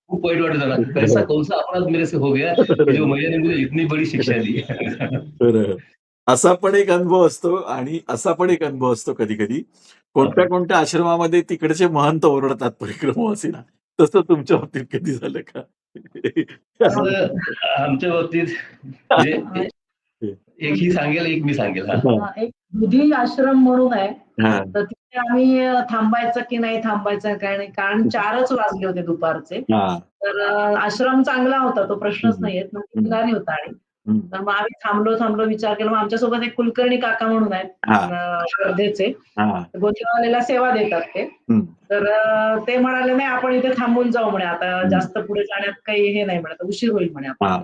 खूप वाईट वाटत झाला. कैसा कौन सा अपराध मेरे से हो गया कि जो मैया ने मुझे इतनी बड़ी शिक्षा दी. बरोबर. असा पण एक अनुभव असतो आणि असा पण एक अनुभव असतो कधी-कधी. कोणत्या आश्रमामध्ये तिकडचे महंत ओरडतात परिक्रमावासींना. तसं तुमच्या बाबतीत कधी झालं का? आमच्या बाबतीत म्हणजे एक ही सांगेल, एक मी सांगेल. एक बुधी आश्रम म्हणून आहे. तर तिथे आम्ही थांबायचं की नाही थांबायचं काय नाही. कारण 4च वाजले होते दुपारचे. तर आश्रम चांगला होता तो प्रश्नच नाही येत. ठिकाणी होता आणि तर मग आम्ही थांबलो विचार केला. मग आमच्यासोबत एक कुलकर्णी काका म्हणून आहेत वर्धेचे. गोचरवालेला सेवा देतात ते. तर ते म्हणाले नाही आपण इथे थांबून जाऊ म्हणे आता जास्त पुढे जाण्यात काही हे नाही म्हणे उशीर होईल म्हणे आपण.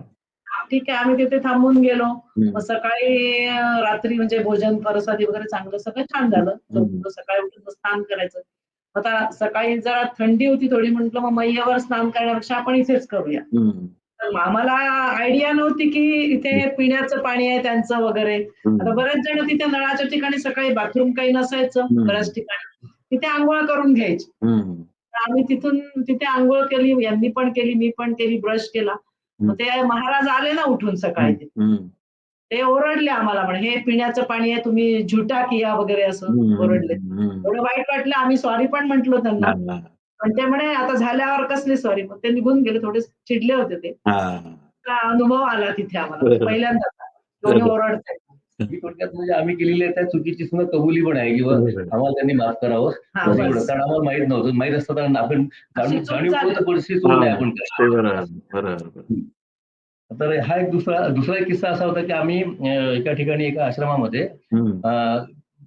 ठीक आहे आम्ही तिथे थांबून गेलो. मग सकाळी रात्री म्हणजे भोजन प्रसादी वगैरे चांगलं सगळं छान झालं. सकाळी उठून स्नान करायचं. आता सकाळी जरा थंडी होती थोडी म्हटलं मग मैयावर स्नान करण्यापेक्षा आपण इथेच करूया. तर आम्हाला आयडिया नव्हती की इथे पिण्याचं पाणी आहे त्यांचं वगैरे. आता बरेच जण तिथे नळाच्या ठिकाणी सकाळी बाथरूम काही नसायचं बऱ्याच ठिकाणी तिथे अंघोळ करून घ्यायची. आम्ही तिथे अंघोळ केली, यांनी पण केली, मी पण केली, ब्रश केला. मग ते महाराज आले ना उठून सकाळी ते ओरडले आम्हाला म्हणे हे पिण्याचं पाणी आहे तुम्ही झुटा किया वगैरे असं ओरडले. एवढं वाईट वाटलं आम्ही सॉरी पण म्हटलो त्यांना. पण ते म्हणे आता झाल्यावर कसली सॉरी. मग ते निघून गेले थोडे चिडले होते ते. अनुभव आला तिथे आम्हाला पहिल्यांदा कोणी ओरडतंय. थोडक्यात म्हणजे आम्ही केलेली त्या चुकीची सुद्धा कबुली पण आहे किंवा आम्हाला त्यांनी माफ करावं. कारण आम्हाला माहित नव्हतं. माहित असतं कारण आपण जाणीवपूर्वक परिस्थिती चूक नाही आपण तर हा एक दुसरा एक किस्सा असा होता की आम्ही एका ठिकाणी एका आश्रमामध्ये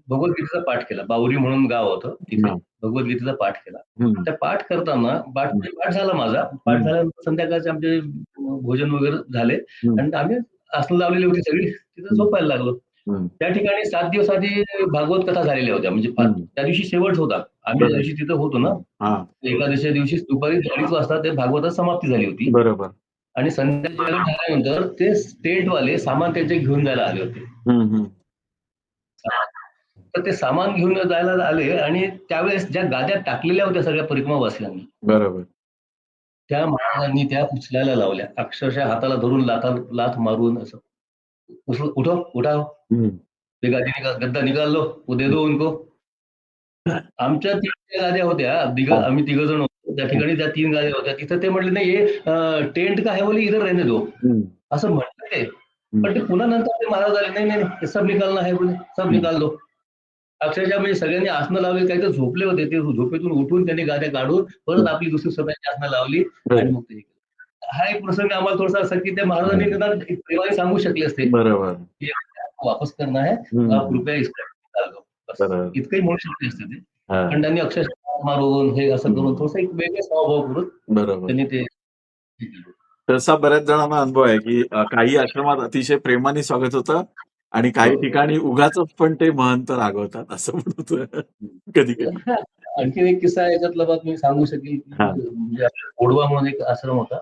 भगवद्गीतेचा पाठ केला. बावरी म्हणून गाव होतं तिथे भगवद्गीतेचा पाठ केला. त्या पाठ करताना पाठ झाला माझा. पाठ झाल्यानंतर संध्याकाळचे आमचे भोजन वगैरे झाले आणि आम्ही आसनं लावलेली होती सगळी तिथे झोपायला लागलो. त्या ठिकाणी 7 दिवस आधी भागवत कथा झालेल्या होत्या म्हणजे त्या दिवशी शेवट होता. आम्ही त्या दिवशी तिथे होतो ना एकादशीच्या दिवशी दुपारी 2:30 वाजता ते भागवताची समाप्ती झाली होती. बरोबर. आणि संध्याकाळी झाल्यानंतर ते टेंटवाले सामान त्यांचे घेऊन जायला आले होते. तर ते सामान घेऊन जायला आले आणि त्यावेळेस ज्या गाद्या टाकलेल्या होत्या सगळ्या परिक्रमावासियांनी बरोबर त्या महाराजांनी त्या उचलायला लावल्या, अक्षरशः हाताला धरून लाथ मारून असं उठो उठा, ते गद्दा निकाल लो, वो दे दो उनको. आमच्या 3 गाद्या होत्या, आम्ही 3 जण होतो त्या ठिकाणी, त्या 3 गाद्या होत्या तिथं. ते म्हटले नाही हे टेंट का है बोले, इधर रहने दो, असं म्हटलं ते. पण ते पुन्हा नंतर ते महाराज आले, नाही नाही ते सब निकालना है बोले, सब निकाल दो. अक्षरशः म्हणजे सगळ्यांनी आसनं लावली, काही तर झोपले होते ते झोपेतून उठून त्यांनी गाद्या काढून परत आपली दुसरी स्वतःची आसनं लावली आणि मग ते. हा एक प्रसंग आम्हाला थोडासा असं की त्या महाराजांनी निदान प्रेमाने सांगू शकले असते, बरोबर, की वापस करणं आहे, कृपया निकाल दो, बस इतकंही म्हणू शकले असते ते. पण त्यांनी अक्षरशः मारून हे असं करून थोडंसं एक वेगळे स्वभाव करून बरोबर त्यांनी ते. तसा बऱ्याच जणांना अनुभव आहे की काही आश्रमात अतिशय प्रेमाने स्वागत होतं आणि काही ठिकाणी उगाचच पण ते महंत रागवतात असं म्हणत कधी कधी. आणखीन एक किस्सा याच्यातला बात मी सांगू शकेल की म्हणजे ओढवा म्हणून एक आश्रम होता,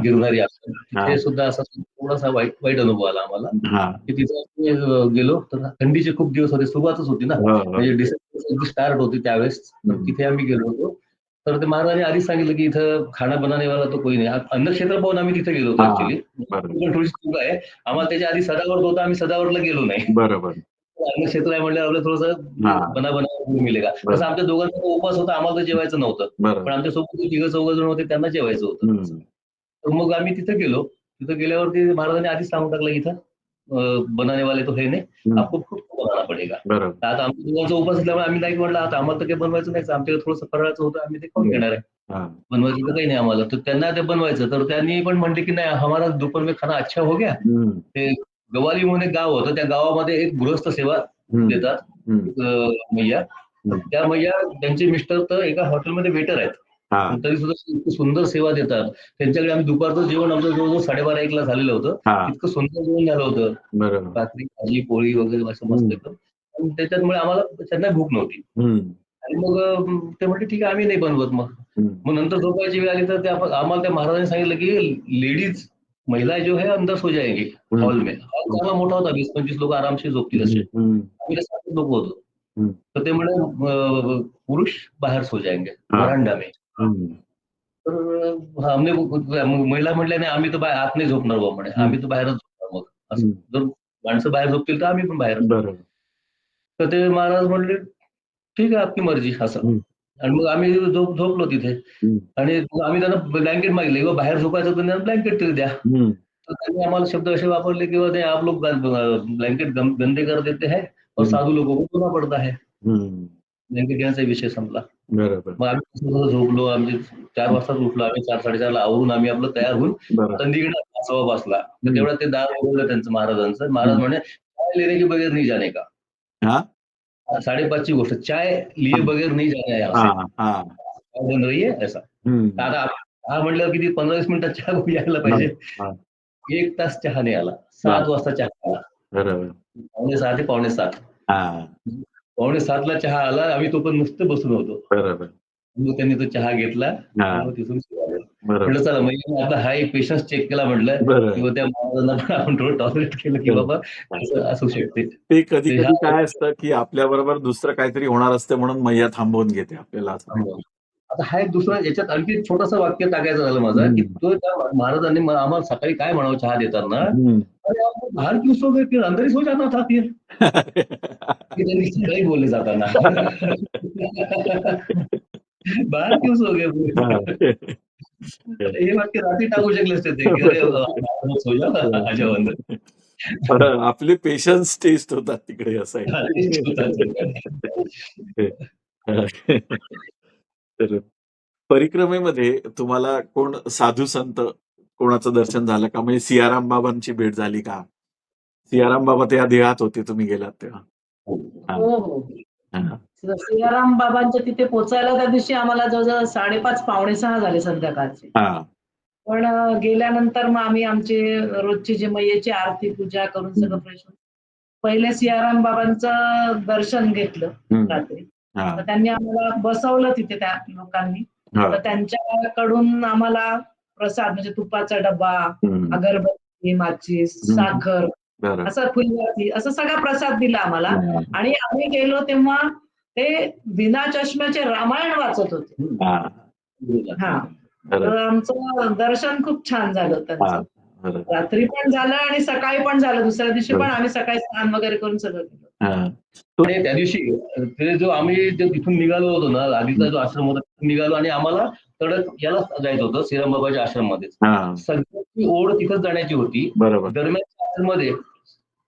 गिरणारी आश्रम. तिथे सुद्धा असा थोडासा वाईट अनुभव आला आम्हाला की तिथे गेलो तर थंडीचे खूप दिवस होते, सुरुवातच होती ना, म्हणजे डिसेंबर स्टार्ट होती त्यावेळेस. तिथे आम्ही गेलो होतो तर ते महाराजांनी आधीच सांगितलं की इथं खाना बनाने वाला तो कोणी नाही. अन्नक्षेत्र पाहून आम्ही तिथे गेलो होतो ऍक्च्युली. थोडीशी चूक आहे, आम्हाला त्याच्या आधी सदावर्त होतं, आम्ही सदावर्तला गेलो नाही. बरोबर, अन्नक्षेत्र आहे म्हणजे आपलं थोडंसं बना मिळेल. तसं आमच्या दोघांचा उपास होता, आम्हाला तर जेवायचं नव्हतं, पण आमच्या सोबत 3-4 जण होते त्यांना जेवायचं होतं. तर मग आम्ही तिथे गेलो. तिथे गेल्यावरती महाराजांनी आधीच सांगून टाकलं इथं बनाने वाले तो हे नाही, आपको खुद बनाना पडेगा. आता आमच्या दोघांचा उपास असल्यामुळे आम्ही नाही म्हटलं आता आम्हाला तर काही बनवायचं नाही, आमच्याकडे थोडंसं फराळाचं होतं, आम्ही ते खाऊन घेणार आहे, बनवायचं तर काही नाही आम्हाला. तर त्यांना ते बनवायचं, तर त्यांनी पण म्हणले की नाही हमारा दोपहर में खाना अच्छा हो गया. ते गवाली म्हणून एक गाव होतं, त्या गावामध्ये एक गृहस्थ सेवा देतात मैया. त्या मैया त्यांचे मिस्टर तर एका हॉटेलमध्ये वेटर आहेत, तरी सुद्धा इतकी सुंदर सेवा देतात. त्यांच्याकडे आम्ही दुपारचं जेवण आमचं जवळजवळ 12:30-1 ला झालेलं होतं. इतकं सुंदर जेवण झालं होतं, भाकरी भाजी पोळी वगैरे असं मस्त एकदम. त्याच्यामुळे आम्हाला त्यांना भूक नव्हती आणि मग ते म्हटले ठीक आहे आम्ही नाही बनवत. मग नंतर झोपायची वेळ आली तर ते आम्हाला त्या महाराजांनी सांगितलं की लेडीज महिला जो है अंदर सो जाएंगी हॉल में. हॉल चांगला मोठा होता, 20-25 लोक आरामशीर झोपतील असे. आम्ही 7 लोक होतो. तर ते म्हणे पुरुष बाहेर सो जाएंगे वरांडा में. तर आम्ही महिला म्हटल्या नाही आम्ही तर आत नाही झोपणार बा म्हणे, आम्ही तर बाहेरच झोपणार. मग असं जर माणसं बाहेर झोपतील तर आम्ही पण बाहेर. तर ते महाराज म्हणले ठीक आहे आपली मर्जी असं. आणि मग आम्ही झोपलो तिथे आणि आम्ही त्यांना ब्लँकेट मागितले किंवा बाहेर झोपायचं तर त्यांना ब्लँकेट तरी द्या. तर त्यांनी आम्हाला शब्द असे वापरले किंवा ते आप लोग ब्लँकेट गंदे कर देते हैं और साधू लोगों को धोना पडता है. ब्लँकेट घेण्याचा विषय संपला. मग आम्ही झोपलो, आम्ही 4 वाजताच उठलो, आम्ही 4-4:30 ला आवरून आम्ही आपलं तयार होऊन आता निघणार 5 वाजला. तर तेवढ्या ते दार उघडलं त्यांचं महाराजांचं. महाराज म्हणे चाय लेने के बगैर नहीं जाने का. 5:30 गोष्ट, चाय लिए बगैर नहीं जाना है यहाँ से, बन रही है ऐसा. आता हा म्हटलं किती 15-20 मिनिटात चहा यायला पाहिजे. 1 तास चहा नाही आला. 7 वाजता चहा आला. 6:45 ते 6:45. 6:45 ला चहा आला, आम्ही तो पण नुसतं बसून होतो. मग त्यांनी तो चहा घेतला, तिथून म्हटलं चला म्हणजे आता हा एक पेशन्स चेक केला म्हटलं किंवा त्या महाराजांना पण आपण थोडं टॉलरेट केलं की बाबा असं असू शकते. ते कधी कधी काय असतं की आपल्या बरोबर दुसरं काहीतरी होणार असतं म्हणून मैया थांबवून घेते आपल्याला. आता हा एक दुसरा याच्यात आणखी छोटंसं वाक्य टाकायचं झालं माझं की तो त्या महाराजांनी आम्हाला सकाळी काय म्हणावं चहा देताना, अरे आपण बाहेर क्यों सो गए, फिर अंदर ही सो जाना था फिर. त्यांनी सकाळी बोलले जाताना बाहेर क्यों सो गए. हे वाक्य रात्री टाकू शकले असते ते की अरे सो जा आजा अंदर. आपले पेशन्स टेस्ट होतात तिकडे असं तर परिक्रमेमध्ये तुम्हाला कोण साधू संत कोणाचं दर्शन झालं का? म्हणजे सियाराम बाबांची भेट झाली का? सियाराम बाबा त्या देहात होते तुम्ही गेलात तेव्हा? हो. सियाराम बाबांच्या तिथे पोचायला त्या दिवशी आम्हाला जवळजवळ 5:30 पावणे 6 झाले संध्याकाळचे. पण गेल्यानंतर मग आम्ही आमचे रोजची जी मैयेची आरती पूजा करून सगळं फ्रेश होऊन पहिले सियाराम बाबांचं दर्शन घेतलं रात्री. तर त्यांनी आम्हाला बसवलं तिथे त्या लोकांनी. तर त्यांच्याकडून आम्हाला प्रसाद म्हणजे तुपाचा डबा, अगरबत्ती, माचीस, साखर, असं फुलवाती असं सगळा प्रसाद दिला आम्हाला. आणि आम्ही गेलो तेव्हा ते बिना चष्म्याचे रामायण वाचत होते. तर आमचं दर्शन खूप छान झालं त्यांचं. रात्री पण झालं आणि सकाळी पण झालं. दुसऱ्या दिवशी पण आम्ही सकाळी स्नान वगैरे करून सगळं केलं. आणि त्या दिवशी ते जो आम्ही तिथून निघालो होतो ना, आधीचा जो आश्रम होता तिथून निघालो आणि आम्हाला तडक याला जायचं होतं श्रीरामबाबाच्या आश्रममध्ये. सगळ्याची ओढ तिथं जाण्याची होती. दरम्यानच्या आश्रममध्ये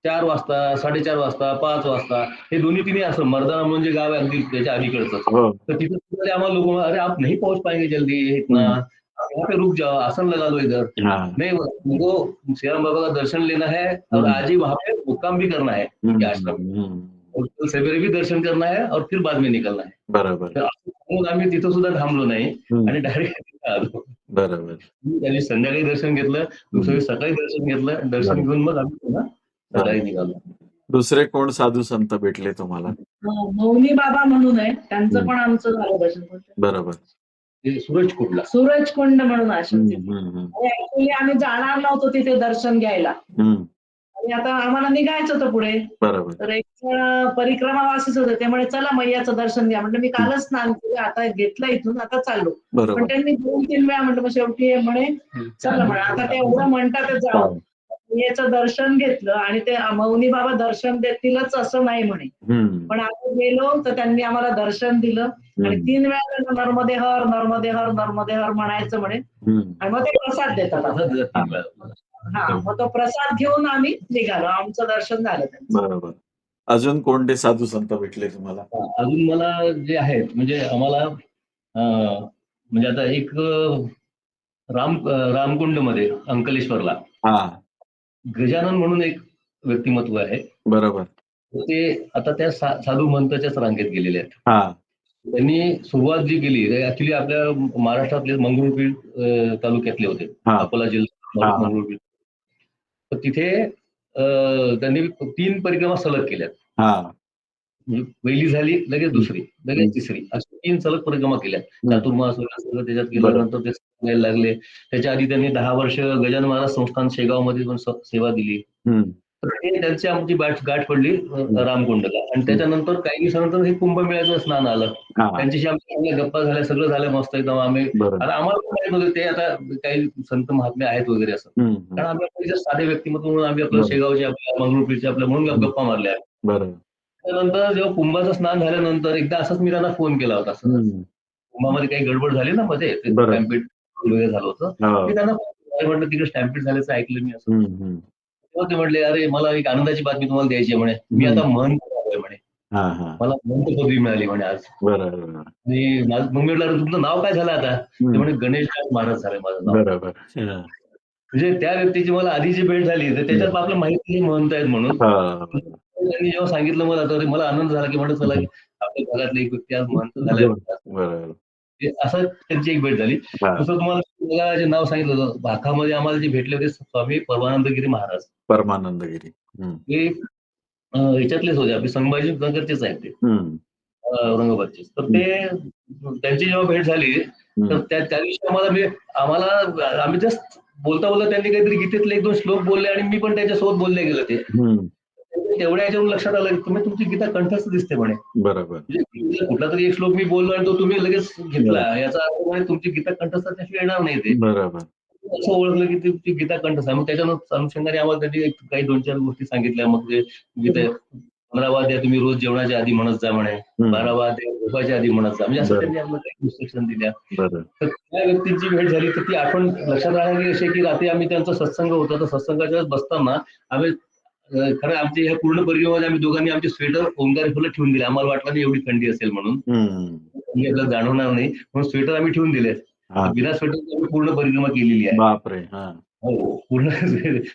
4 वाजता, 4:30 वाजता, 5 वाजता हे दोन्ही तिन्ही आश्रम, मर्दाना म्हणजे गाव आहे अगदी त्याच्या अलीकडचं. तर तिथं आम्हाला लोक, अरे आप नहीं पहुंच पाएंगे जल्दी इतना, यहाँ पे रुक जाओ, आसन लगा लो इधर. नहीं, उनको श्रीराम बाबा का दर्शन लेना है और आज ही वहाँ पे मुक्काम भी करना है उनके आश्रम में. और कल सवेरे भी दर्शन करना है और फिर बाद में निकलना है. बरोबर. तर मग आम्ही तिथं सुद्धा थांबलो नाही आणि डायरेक्ट आलो. बरोबर. त्यांनी संध्याकाळी दर्शन घेतलं, दुसऱ्या सकाळी दर्शन घेतलं, दर्शन घेऊन मग आम्ही पुन्हा सकाळी निघालो. दुसरे कोण साधू संत भेटले तुम्हाला? मौनी बाबा म्हणून आहे, त्यांचं पण आमचं झालं दर्शन. बरोबर. सूरज कुंड म्हणून आश्रम. ऍक्च्युली आम्ही जाणार नव्हतो तिथे दर्शन घ्यायला आणि आता आम्हाला निघायचं होतं पुढे. तर एक जण परिक्रमावासीच होते, त्यामुळे चला मैयाचं दर्शन घ्या म्हटलं. मी कालच स्नान केलं, आता घेतलं इथून, आता चाललो. पण त्यांनी 2-3 वेळा म्हटलं, मग शेवटी म्हणे चला म्हणे, आता ते एवढं म्हणतात जाऊ. याचं दर्शन घेतलं आणि ते मौनी बाबा दर्शन देतीलच असं नाही म्हणे, पण आपण गेलो तर त्यांनी आम्हाला दर्शन दिलं आणि 3 वेळा नर्मदे हर नर्मदे हर नर्मदे हर म्हणायचं म्हणे आणि मग ते प्रसाद देतात. मग तो प्रसाद घेऊन आम्ही निघालो. आमचं दर्शन झालं त्यांचं. बरोबर. अजून कोणते साधू संत भेटले तुम्हाला? अजून मला जे आहेत म्हणजे आम्हाला म्हणजे आता एक रामकुंड मध्ये अंकलेश्वरला गजानन म्हणून एक व्यक्तिमत्व आहे. बरोबर. ते आता त्या साधू महंताच्याच रांगेत गेलेले आहेत. त्यांनी सुरुवात जी केली ऍक्च्युली आपल्या महाराष्ट्रातले मंगरुळपीर तालुक्यातले होते, अकोला जिल्हा मंगरुळपीर. तर तिथे त्यांनी 3 परिक्रमा सलग केल्यात. पहिली झाली, लगेच दुसरी, लगेच तिसरी, अशी 3 सलग परिक्रमा केल्या. चातुर्मास सगळं त्याच्यात केल्यानंतर ते यायला लागले. त्याच्या आधी त्यांनी 10 वर्ष गजानन महाराज संस्थान शेगावमध्ये पण सेवा दिली. तर ते त्यांची आमची गाठ पडली रामकुंडला आणि त्याच्यानंतर काही दिवसानंतर हे कुंभमेळ्याचं स्नान आलं. त्यांच्याशी आमच्या गप्पा झाल्या, सगळं झालं मस्त एकदम. आम्ही आता आम्हाला पण माहित नव्हतं ते आता काही संत महात्मे आहेत वगैरे असं, कारण आम्ही आपल्या साधे व्यक्तिमत्व म्हणून आम्ही आपल्या शेगावचे, आपल्या मंगरुळपीरचे आपल्या म्हणून गप्पा मारल्या. त्यानंतर जेव्हा कुंभाचं स्नान झाल्यानंतर एकदा असंच मी त्यांना फोन केला होता. कुंभामध्ये काही गडबड झाली ना मध्ये, स्टॅम्पिड वगैरे झालं होतं. मी त्यांना म्हटलं तिकडे स्टॅम्पिड झाल्याचं ऐकलं मी असं. तेव्हा ते म्हटले, अरे मला एक आनंदाची बातमी तुम्हाला द्यायची आहे म्हणे, मी आता महंत झालोय म्हणे, मला महंत पदवी मिळाली म्हणे आज. आणि मग म्हटलं तुमचं नाव काय झालं आता? ते म्हणे गणेशदास महाराज झालंय माझं नाव. म्हणजे त्या व्यक्तीची मला आधीची भेट झाली तर त्याच्यात आपलं माहिती महंत आहेत म्हणून. त्यांनी जेव्हा सांगितलं मला तर मला आनंद झाला की म्हटलं चला आपल्या भागातले एक व्यक्ती आज महंत झालाय. असं त्यांची एक भेट झाली. दुसरं तुम्हाला जे नाव सांगितलं होतं भाकामध्ये आम्हाला जे भेटले होते स्वामी परमानंदगिरी महाराज. परमानंदगिरी हे ह्याच्यातलेच होते, आपले संभाजी नगरचेच आहेत ते, औरंगाबादचे. तर ते त्यांची जेव्हा भेट झाली तर त्या दिवशी आम्हाला आम्ही जस्ट बोलता बोलता त्यांनी काहीतरी गीतेतले 1-2 श्लोक बोलले आणि मी पण त्याच्यासोबत बोलले गेलो. ते तेवढ्या याच्यावरून लक्षात आलं की तुम्ही तुमची गीता कंठस्थ दिसते म्हणे. बरोबर. म्हणजे कुठला तरी एक श्लोक मी बोललो आणि तो तुम्ही लगेच घेतला, याचा अर्थ म्हणे तुमची गीता कंठस्थ त्याशिवाय येणार नाही. ते बरोबर असं ओळखलं की तुमची गीता कंठस्थ आहे. मग त्याच्यानंतर अनुषंगाने आम्हाला त्यांनी काही 2-4 गोष्टी सांगितल्या. मग ते गीता 15 वाद्या तुम्ही रोज जेवणाच्या आधी म्हणत जा म्हणे, 12 वाद्या झोपायच्या आधी म्हणत जा, म्हणजे असं त्यांनी आम्हाला काही इन्स्ट्रक्शन दिल्या. तर त्या व्यक्तींची भेट झाली तर ती आठवण लक्षात राहिली अशी की रात्री आम्ही त्यांचा सत्संग होता, तर सत्संगाच्या बसताना आम्ही खरं आमच्या ह्या पूर्ण परिवारामध्ये आम्ही दोघांनी आमचे स्वेटर ओंकार फुलं ठेवून दिले. आम्हाला वाटलं नाही एवढी थंडी असेल म्हणून, आपल्याला जाणवणार नाही म्हणून स्वेटर आम्ही ठेवून दिले. बिना स्वेटर आम्ही पूर्ण परिक्रमा केलेली आहे. बापरे. हो पूर्ण.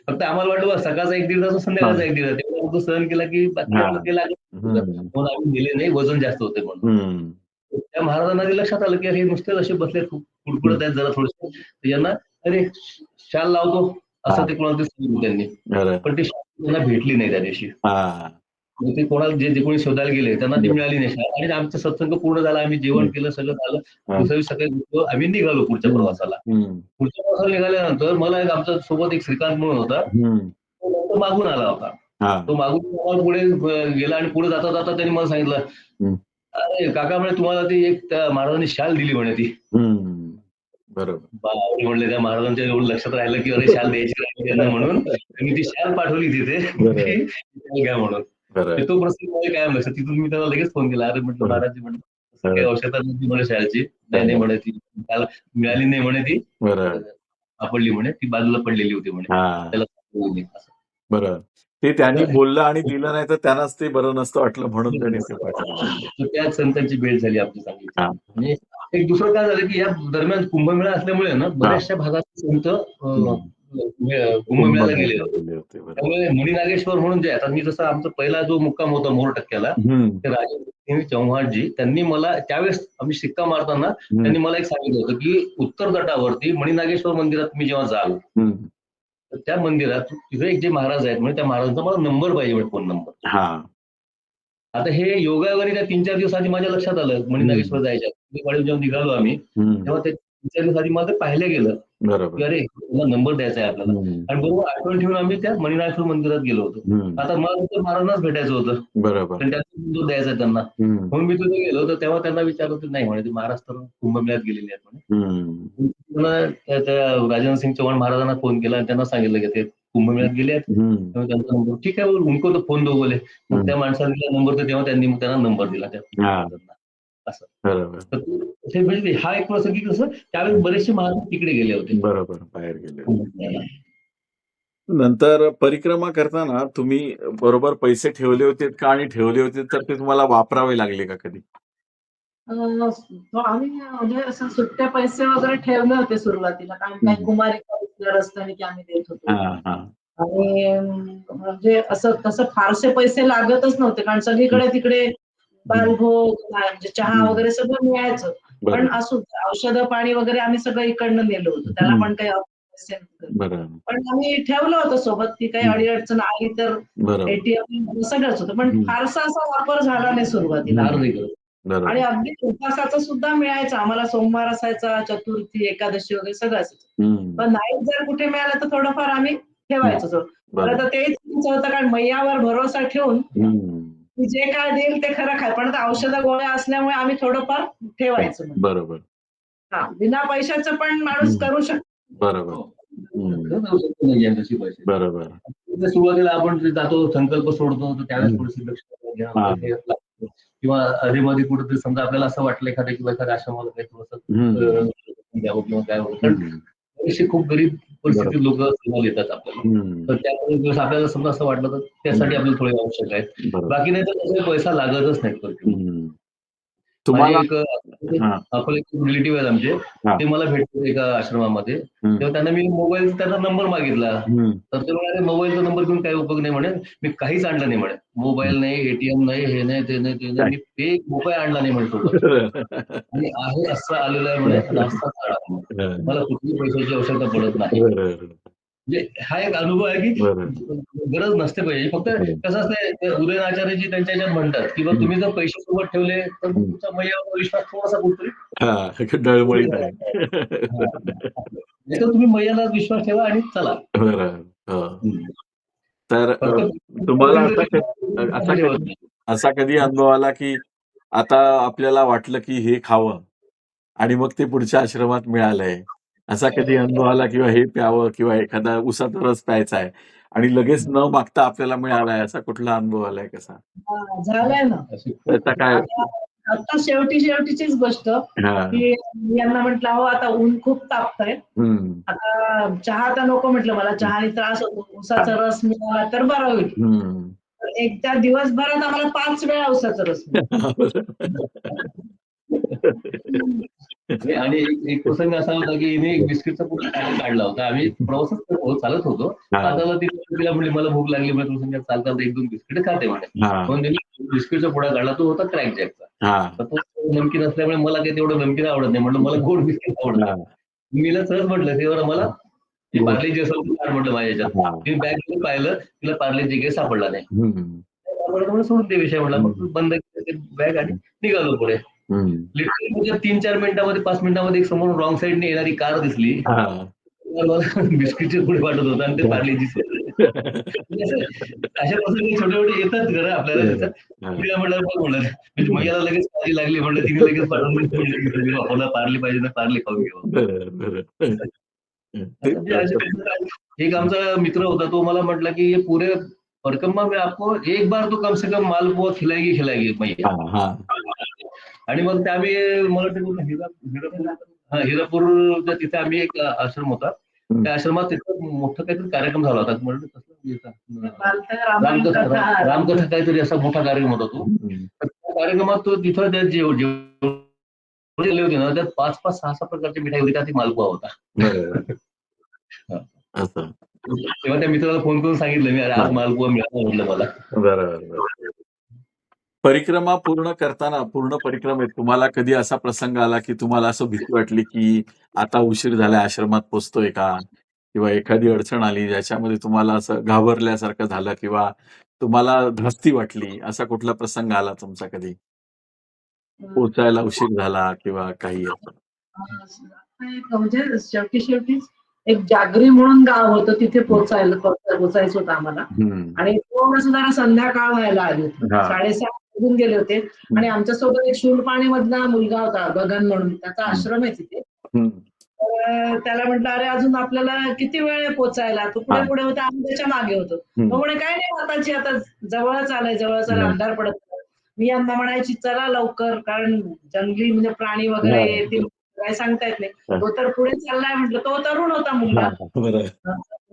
फक्त आम्हाला वाटलं सकाळचा 1-1.5 तास, संध्याकाळचा 1-1.5 तास, तेवढा सहन केला की बाकी लागत म्हणून आम्ही दिले नाही, वजन जास्त होते म्हणून. त्या महाराजांना लक्षात आलं की हे नुसतेच असे बसले कुडकुडत आहेत जरा थोडस, यांना अरे शाल लावतो असं ते कोणाला सांगितलं त्यांनी, पण ती त्यांना भेटली नाही त्या दिवशी. ते कोणाला जे कोणी शोधायला गेले त्यांना ती मिळाली नाही शाल. आणि आमचा सत्संग पूर्ण झाला, आम्ही जेवण केलं, सगळं झालं. दुसऱ्या सकाळी आम्ही निघालो पुढच्या प्रवासाला. पुढच्या प्रवासाला निघाल्यानंतर मला एक आमच्या सोबत एक श्रीकांत म्हणून होता, तो मागून आला होता. तो मागून पुढे गेला आणि पुढे जाता जाता त्यांनी मला सांगितलं, अरे काका म्हणे तुम्हाला ती एक त्या महाराजांनी शाल दिली म्हणे ती. बरोबर. म्हणले त्या महाराजांच्या एवढं लक्षात राहिलं की अरे शाल द्यायची राहिली त्यांना म्हणून त्यांनी ती शाल पाठवली तिथे की शाल घ्या म्हणून. तो प्रसंग मला काय लक्षात, तिथून मी त्याला लगेच फोन केला. अरे म्हटलं महाराज म्हणलं तसं काही आवश्यकता नव्हती म्हणे शालची. नाही म्हणे ती त्याला मिळाली नाही म्हणे, ती सापडली म्हणे, ती बाजूला पडलेली होती म्हणे. त्याला बरं, ते त्यांनी बोललं आणि दिलं नाही तर त्यांनाच ते बरं नसतं वाटलं म्हणून त्यांनी ते पाठवलं. त्याच संतांची भेट झाली आपली चांगली. म्हणजे एक दुसरं काय झालं की या दरम्यान कुंभमेळा असल्यामुळे ना बऱ्याचशा भागात संत कुंभमेळ्याला गेले होते. त्यामुळे मणिनागेश्वर म्हणून जे आता मी जसं आमचा पहिला जो मुक्काम होता मोर टक्क्याला, ते राजेंद्र चव्हाणजी त्यांनी मला त्यावेळेस आम्ही शिक्का मारताना त्यांनी मला एक सांगितलं होतं की उत्तर तटावरती मणिनागेश्वर मंदिरात तुम्ही जेव्हा जाल तर त्या मंदिरात तिथे एक जे महाराज आहेत म्हणजे त्या महाराजांचा मला नंबर पाहिजे, फोन नंबर. आता हे योगायोगाने त्या 3-4 दिवस आधी माझ्या लक्षात आलं मणिनागेश्वर जायच्या जेव्हा निघालो आम्ही तेव्हा ते 3-4 दिवस आधी मला पाहिलं गेलं की अरे तुला नंबर द्यायचा आहे आपल्याला. आणि बरोबर आठवण ठेवून आम्ही त्या मणिनागेश्वर मंदिरात गेलो होतो. आता मला महाराजांनाच भेटायचं होतं, पण त्याचा द्यायचा आहे त्यांना. म्हणून मी तिथे गेलो तर तेव्हा त्यांना विचारलं होतं, नाही म्हणे ते महाराज तर कुंभमेळ्यात गेलेले आहेत म्हणे. त्या राजेंद्र सिंग चव्हाण महाराजांना फोन केला आणि त्यांना सांगितलं की ते कुंभमेळ्यात गेले आहेत. त्यांचा नंबर ठीक आहे उनको तो फोन दो बोले. मग त्या माणसाने दिला नंबर, तर तेव्हा त्यांनी मग त्यांना नंबर दिला त्या असं. तर म्हणजे हा एक प्रसंग की कसं त्यावेळेस बरेचसे महाराज तिकडे गेले होते. बरोबर, बाहेर गेले. नंतर परिक्रमा करताना तुम्ही बरोबर पैसे ठेवले होते का, आणि ठेवले होते तर ते तुम्हाला वापरावे लागले का कधी? आम्ही म्हणजे असं सुट्टे पैसे वगैरे ठेवले होते सुरुवातीला, कारण काही कुमारिका रस्त्याने की आम्ही देत होतो. आणि म्हणजे असं तसं फारसे पैसे लागतच नव्हते, कारण सगळीकडे तिकडे बालभोग म्हणजे चहा वगैरे सगळं मिळायचं. पण असू औषधं पाणी वगैरे आम्ही सगळं इकडनं नेलं होतं, त्याला पण काही पैसे नव्हते. पण आम्ही ठेवलं होतं सोबत की काही अडीअडचण आली तर एटीएम सगळंच होतं, पण फारसा असा वापर झाला नाही सुरुवातीला. आणि अगदी उपवासाचं सुद्धा मिळायचं आम्हाला, सोमवार असायचा, चतुर्थी, एकादशी वगैरे सगळं असायचं. पण नाही जर कुठे मिळालं तर थोडंफार आम्ही ठेवायचो. तर आता तेच होतं, कारण मैयावर भरोसा ठेवून जे काय देईल ते खरं खाय, पण औषध गोळ्या असल्यामुळे आम्ही थोडंफार ठेवायचं. बरोबर. बिना पैशाचं पण माणूस करू शकतो. बरोबर. बरोबर. सुरुवातीला आपण जातो, संकल्प सोडतो, तर त्यावेळेस थोडीशी लक्ष किंवा अधिमध्ये कुठेतरी समजा आपल्याला असं वाटलं एखाद्या किंवा एखाद्या आश्रमाला काही थोडंसं द्यावं किंवा काय होतं, खूप गरीब परिस्थितीत लोक सहभाग येतात आपल्याला. तर त्यावेळेस आपल्याला समजा असं वाटलं तर त्यासाठी आपल्याला थोडे आवश्यक आहेत. बाकी नाही तर त्याचा पैसा लागतच नाही. तुम्हाला आपले रिलेटिव्ह आहेत आमचे, ते मला भेटले एका आश्रमामध्ये, तेव्हा त्यांना मी मोबाईल त्यांना नंबर मागितला. तर ते म्हणाले मोबाईलचा नंबर घेऊन काही उपयोग नाही म्हणे, मी काहीच आणलं नाही म्हणे, मोबाईल नाही, एटीएम नाही, हे नाही, ते नाही, ते नाही, मी एक रुपया आणला नाही म्हणे सोबत. आणि आहे असं आलेलं आहे म्हणे, रास्ता काढा, मला कुठली पैशाची आवश्यकता पडत नाही. म्हणजे हा एक अनुभव आहे की गरज नसते पाहिजे. फक्त कसं असतं, उदयनाचार्यजी त्यांच्या ह्याच्यात म्हणतात की तुम्ही जर पैसे सोबत ठेवले तर तुमचा मैयावर विश्वास थोडासा कुठतरी डळमळीत आहे. नाही तर तुम्ही मैयाला विश्वास ठेवा आणि चला. तर तुम्हाला असा कधी अनुभव आला की आता आपल्याला वाटलं की हे खावं आणि मग ते पुढच्या आश्रमात मिळालंय, असा कधी अनुभव आला किंवा हे प्यावं किंवा एखादा उसाचा रस प्यायचा आहे आणि लगेच न मागता आपल्याला मिळालाय, असा कुठला अनुभव आलाय कसा? झालंय ना. त्याचा काय? आता शेवटीचीच गोष्ट की यांना म्हटलं हो आता ऊन खूप तापतंय, आता चहा तर नको म्हटलं, मला चहाने त्रास होतो, उसाचा रस मिळाला तर बरा होईल. एक त्या दिवसभरात आम्हाला 5 वेळा उसाचा रस आणि एक प्रसंग असा होता की हिने एक बिस्किटचा पुडा काढला होता. आम्ही प्रवासात चालत होतो, आता तिला म्हणले मला भूक लागली, म्हणजे चालता 1-2 बिस्किट खाते म्हणे. बिस्किटचा पुडा काढला, तो होता क्रॅक जॅकचा. तर तो नमकीन असल्यामुळे मला काही तेवढं नमकीन आवडत नाही, म्हणलं मला गोड बिस्किट आवडतं. मी सहज म्हटलं तेव्हा मला पार्ले असेल म्हटलं माझ्या याच्यात. मी बॅग पाहिलं, तिला पार्ले काही सापडला नाही. सोडून ते विषय म्हटला, मग बंद केलं बॅग आणि निघालो पुढे. लिटरली 3-4 मिनिटांमध्ये 5 मिनिटांमध्ये एक समोर रॉंग साईडने येणारी कार दिसली, बिस्किटचे पुढे वाटत होता आणि ते पार्लेजी अशा प्रसंगी छोटे छोटे येतात खरं आपल्याला तिथं. तिला म्हटलं बघ म्हणलं म्हणजे मैयाला लगेच काळजी लागली म्हणलं तिने लगेच पाठवून दिली आपल्याला पारली पाहिजे ना पारली खाऊन घेऊ. एक आमचा मित्र होता तो मला म्हटला की ये पूरे परिक्रमा में आपको एक बार तो कम से कम मालपुआ खिलाएगी मैया. आणि मग ते आम्ही मला वाटतं हिरापूरच्या तिथे आम्ही एक आश्रम होता त्या आश्रमात तिथं मोठा काहीतरी कार्यक्रम झाला होता म्हणजे रामकथा काहीतरी असा मोठा कार्यक्रम होता तो. त्या कार्यक्रमात तो तिथं त्या जेवले होते ना त्यात 5-5, 6-6 प्रकारची मिठाई होती त्यात मालपुआ होता. तेव्हा त्या मित्राला फोन करून सांगितलं मी अरे आज मालपुआ मिळाला म्हटलं मला. बरोबर. परिक्रमा पूर्ण करताना पूर्ण परिक्रमेत तुम्हाला कधी असा प्रसंग आला की तुम्हाला असं भीती वाटली की आता उशीर झाला आश्रमात पोहोचतोय का किंवा एखादी अडचण आली ज्याच्यामध्ये तुम्हाला असं घाबरल्यासारखं झालं किंवा तुम्हाला धास्ती वाटली असा कुठला प्रसंग आला तुमचा कधी पोचायला उशीर झाला किंवा काही म्हणजे शेवटीच एक जागरी म्हणून गाव होतं तिथे पोचायचं होतं आम्हाला आणि थोडंसं जरा संध्याकाळ व्हायला आली होती 7:30 वाजून गेले होते आणि आमच्यासोबत एक शूरपाणी मधला मुलगा होता गगन म्हणून त्याचा आश्रम आहे तिथे. त्याला म्हटलं अरे अजून आपल्याला किती वेळ पोचायला तू पुढे पुढे होता आम्ही त्याच्या मागे होतो. तो म्हणे काय नाही आताची आता जवळच आलाय जवळच अंधार पडत. मी यांना म्हणायची चला लवकर कारण जंगली म्हणजे प्राणी वगैरे येतील काय सांगता येत नाही. तो तर पुढे चाललाय म्हटलं तो तरुण होता मुलगा.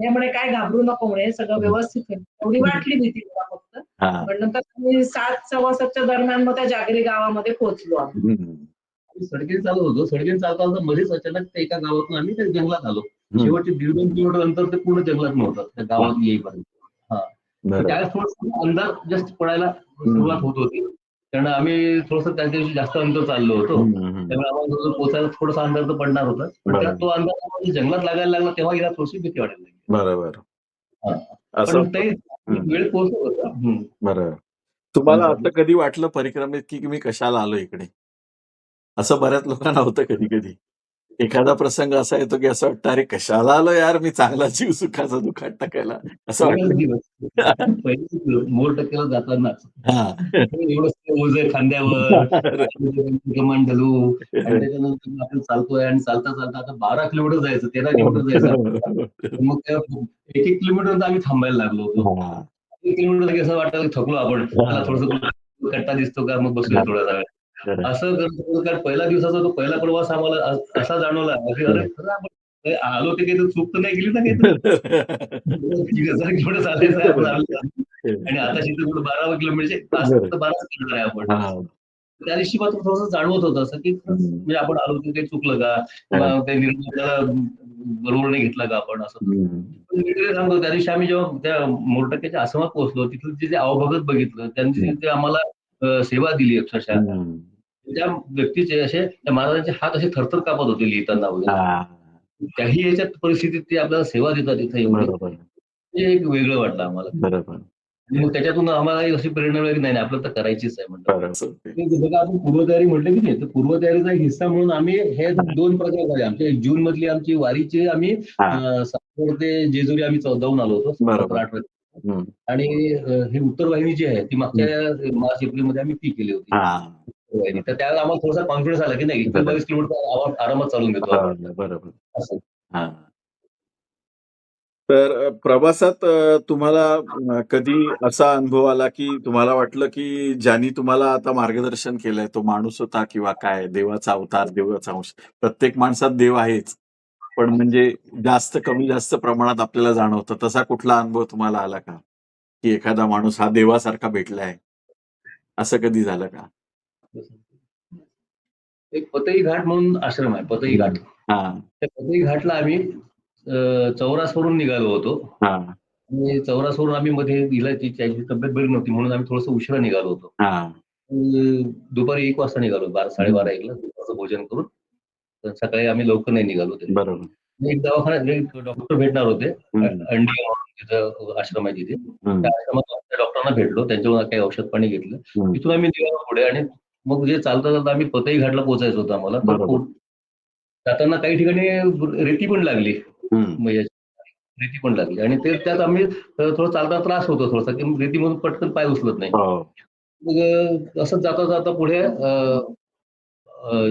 म्हणे काय घाबरू नको म्हणे सगळं व्यवस्थित होईल एवढी वाटली भीती मला फक्त. पण नंतर मी 7:15 दरम्यान मग त्या जागरी गावामध्ये पोहोचलो आम्ही. सडकेने चालत होतो सडकेने चालता मध्येच अचानक एका गावातून आम्ही त्या जंगलात आलो. शेवटचे 1.5-2 किलोमीटर अंतर ते पूर्ण जंगलात नव्हतं त्या गावात येईपर्यंत. त्यावेळेस थोडं अंधार जास्त पडायला सुरुवात होत होती कारण आम्ही थोडस त्या दिवशी जास्त अंतर चाललो होतो त्यामुळे आम्हाला पोचायला थोडासा अंतर तर पडणार होता पण त्यात तो अंधार जंगलात लागायला लागला तेव्हा गेला थोडीशी भीती वाटायला लागली. बरोबर. पण ते वेळ पोहोचत होता. बरोबर. तुम्हाला असं कधी वाटलं परिक्रमेत की मी कशाला आलो इकडे असं बऱ्याच लोकांना होतं कधी कधी एखादा प्रसंग असा येतो की असं वाटतं अरे कशाला आलो यार मी चांगला जीव सुखाचा दुखात टाकायला असं वाटतं. मोर टक्क्याला जातानाच एवढं ओझ खांद्यावर घालू आणि त्याच्यानंतर आपण चालतोय आणि चालता चालता आता 12 किलोमीटर जायचं 13 किलोमीटर जायचं मग त्या 1-1 किलोमीटर आम्ही थांबायला लागलो होतो. 1 किलोमीटर असं वाटतं थकलो आपण त्याला थोडस कट्टा दिसतो का मग बसूया थोडा वेळ असं कारण पहिला दिवसाचा तो पहिला प्रवास आम्हाला असा जाणवला की अरे खरं आपण आलो ते काही चूक तर नाही गेली ना काही 1000 किलोमीटर चालायचं आहे आपण आणि आता तिथे 12 किलोमीटर 12 किलोमीटर आहे आपण त्या दिवशी मात्र थोडंसं जाणवत होतं असं की म्हणजे आपण आलो ते काही चुकलं का किंवा काही निर्णय बरोबर नाही घेतला का आपण असं सांगतो. त्या दिवशी आम्ही जेव्हा त्या मोरटक्क्याच्या आश्रमात पोहोचलो तिथलं जे अवभगत बघितलं त्यांनी ते आम्हाला सेवा दिली अक्षरशः त्या व्यक्तीचे असे त्या महाराजांचे हात असे थरथर कापत होते लिहिताना वगैरे त्याही याच्यात परिस्थितीत ते आपल्याला सेवा देतात इथे एवढं हे एक वेगळं वाटलं आम्हाला. बरोबर. आणि मग त्याच्यातून आम्हाला अशी प्रेरणा मिळाली नाही आपल्याला तर करायचीच आहे म्हणतात. बघा आपण पूर्वतयारी म्हटलं की नाही तर पूर्वतयारीचा एक हिस्सा म्हणून आम्ही हे 2 प्रकार झाले आमच्या जून मधली आमची वारीची आम्ही सातारा ते जेजुरी आम्ही जाऊन आलो होतो 17-18 आणि ही उत्तर वाहिनी जी आहे ती मागच्या मार्च एप्रिलमध्ये आम्ही ती केली होती तर त्यावेळेला आम्हाला थोडासा कॉन्फिडन्स आला की नाही 22 किलोमीटर आरामात चालून घेतो आपण. बरोबर असं. तर प्रवासात तुम्हाला कधी असा अनुभव आला की तुम्हाला वाटलं की ज्यांनी तुम्हाला आता मार्गदर्शन केलंय तो माणूस होता किंवा काय देवाचा अवतार देवाचा अंश प्रत्येक माणसात देव आहेच पण म्हणजे जास्त कमी जास्त प्रमाणात आपल्याला जाणवतं तसा कुठला अनुभव तुम्हाला आला का की एखादा माणूस हा देवासारखा भेटलाय असं कधी झालं का? एक पतई घाट म्हणून आश्रम आहे पतई घाट त्या पतई घाटला आम्ही चौरासवरून निघालो होतो आणि चौरासवरून आम्ही मध्ये त्याची तब्येत बरी नव्हती म्हणून आम्ही थोडंसं उशिरा निघालो होतो. दुपारी 1 वाजता निघालो 12:30-1 दुपारचं भोजन करून सकाळी आम्ही लवकर नाही निघालो होते. बरोबर. एक दवाखान्यात डॉक्टर भेटणार होते अंडी तिथं आश्रम आहे तिथे त्या आश्रमात डॉक्टरांना भेटलो त्यांच्यावर काही औषध पाणी घेतलं तिथून आम्ही निघालो पुढे आणि मग जे चालता चालता आम्ही पतई घाटला पोहोचायचं होतं आम्हाला जाताना काही ठिकाणी रेती पण लागली रेती पण लागली आणि ते त्यात आम्ही थोडं चालताना त्रास होतो थोडासा की रेतीमधून पटकन पाय उचलत नाही. हो. मग असंच जाता जाता पुढे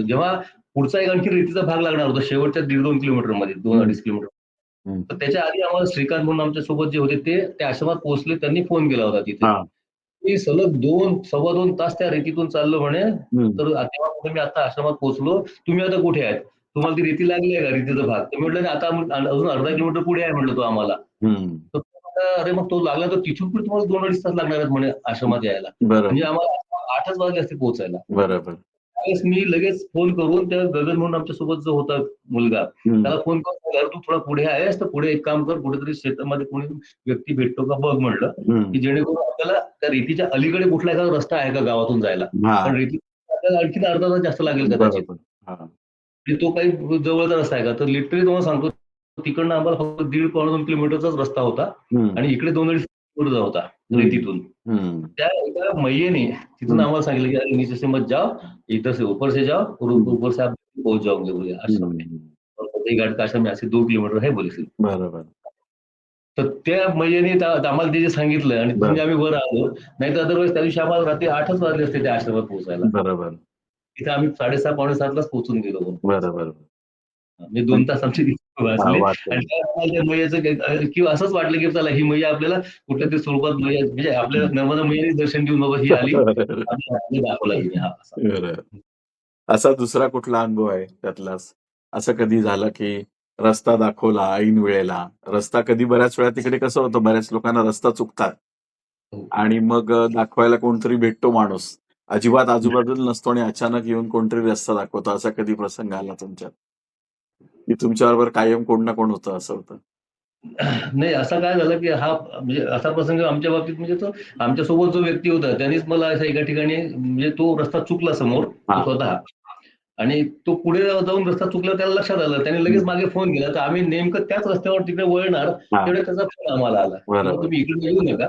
जेव्हा पुढचा एक आणखी रेतीचा भाग लागणार होता शेवटच्या 1.5-2 किलोमीटरमध्ये 2-2.5 किलोमीटर. तर त्याच्या आधी आम्हाला श्रीकांत म्हणून आमच्या सोबत जे होते ते त्या आश्रमात पोहोचले. त्यांनी फोन केला होता तिथे. हा. मी सलग 2-2.25 तास त्या रेतीतून चाललो म्हणे. हम्म. तर तेव्हा कुठे मी आता आश्रमात पोहोचलो. तुम्ही आता कुठे आहेत? तुम्हाला ती रेती लागली आहे का रेतीचा भाग? तर म्हटलं आता अजून अर्धा किलोमीटर पुढे आहे म्हटलं तो आम्हाला. तर तो म्हटला, अरे मग तो लागला तर तिथून पुढे तुम्हाला 2-2.5 तास लागणार आहेत म्हणे आश्रमात यायला. म्हणजे बरोबर आम्हाला 8च वाजले असते पोहोचायला. बरोबर. त्यावेळेस मी लगेच फोन करून त्या गगन म्हणून आमच्या सोबत जो होता मुलगा त्याला फोन करून "अरे तू थोडा पुढे आहेस तर पुढे एक काम कर कुठेतरी शेतामध्ये कोणी व्यक्ती भेटतो का बघ म्हटलं की जेणेकरून आपल्याला त्या रेतीच्या अलीकडे कुठला एखादा रस्ता आहे का गावातून जायला हा. कारण रेती आपल्याला आणखी अर्धा तास जास्त लागेल कदाचित बरोबर. हा. की तो काही जवळचा रस्ता आहे का तर लिटरली तुम्हाला सांगतो तिकडनं आम्हाला फक्त 1.5-2 किलोमीटरचाच रस्ता होता आणि इकडे 2-2.5 किलोमीटर होता रेतीतून त्या एका मैयेने तिथून आम्हाला सांगितलं की अरे नीचे से मत जाओ इधर से ऊपर से जाओ और ऊपर से आप पहुंच जाओगे बोले आश्रम में और फतेह घाट का आश्रम यहाँ से 2 किलोमीटर है बोले बरोबर. तर त्या मैयेने आम्हाला ते जे सांगितलं आणि तिथून आम्ही वर आलो नाही तर अदरवाईज त्या दिवशी आम्हाला रात्री 8च वाजले असते त्या आश्रमात पोहोचायला बरोबर. तिथे आम्ही 6:30-7:45 पोहोचून गेलो बरोबर. म्हणजे 2 तास आमचे तिथे वाचले आणि त्या मैयाचं किंवा असंच वाटलं की चला ही मैया आपल्याला कुठल्या तरी स्वरूपात मैया म्हणजे आपल्याला नर्मदा मैयाने दर्शन देऊन बाबा ही आली दाखवला हिने हा असा. असा दुसरा कुठला अनुभव आहे त्यातलाच असं कधी झालं की रस्ता दाखवला ऐन वेळेला रस्ता कधी बऱ्याच वेळा तिकडे कसं होतं बऱ्याच लोकांना रस्ता चुकतात आणि मग दाखवायला कोणतरी भेटतो माणूस अजिबात आजूबाजूला नसतो आणि अचानक येऊन कोणतरी रस्ता दाखवतो असा कधी प्रसंग आला तुमच्यात की तुमच्याबरोबर कायम कोण ना कोण होतं असं होतं नाही असं काय झालं की हा म्हणजे असा प्रसंग आमच्या बाबतीत म्हणजे तो आमच्या सोबत जो व्यक्ती होता त्यांनीच मला अशा एका ठिकाणी म्हणजे तो रस्ता चुकला समोर स्वतः आणि तो पुढे जाऊन रस्ता चुकला त्याला लक्षात आलं त्याने लगेच मागे फोन केला तर आम्ही नेमकं त्याच रस्त्यावर तिकडे वळणार तेवढे त्याचा फोन आम्हाला आला तुम्ही इकडे येऊ नका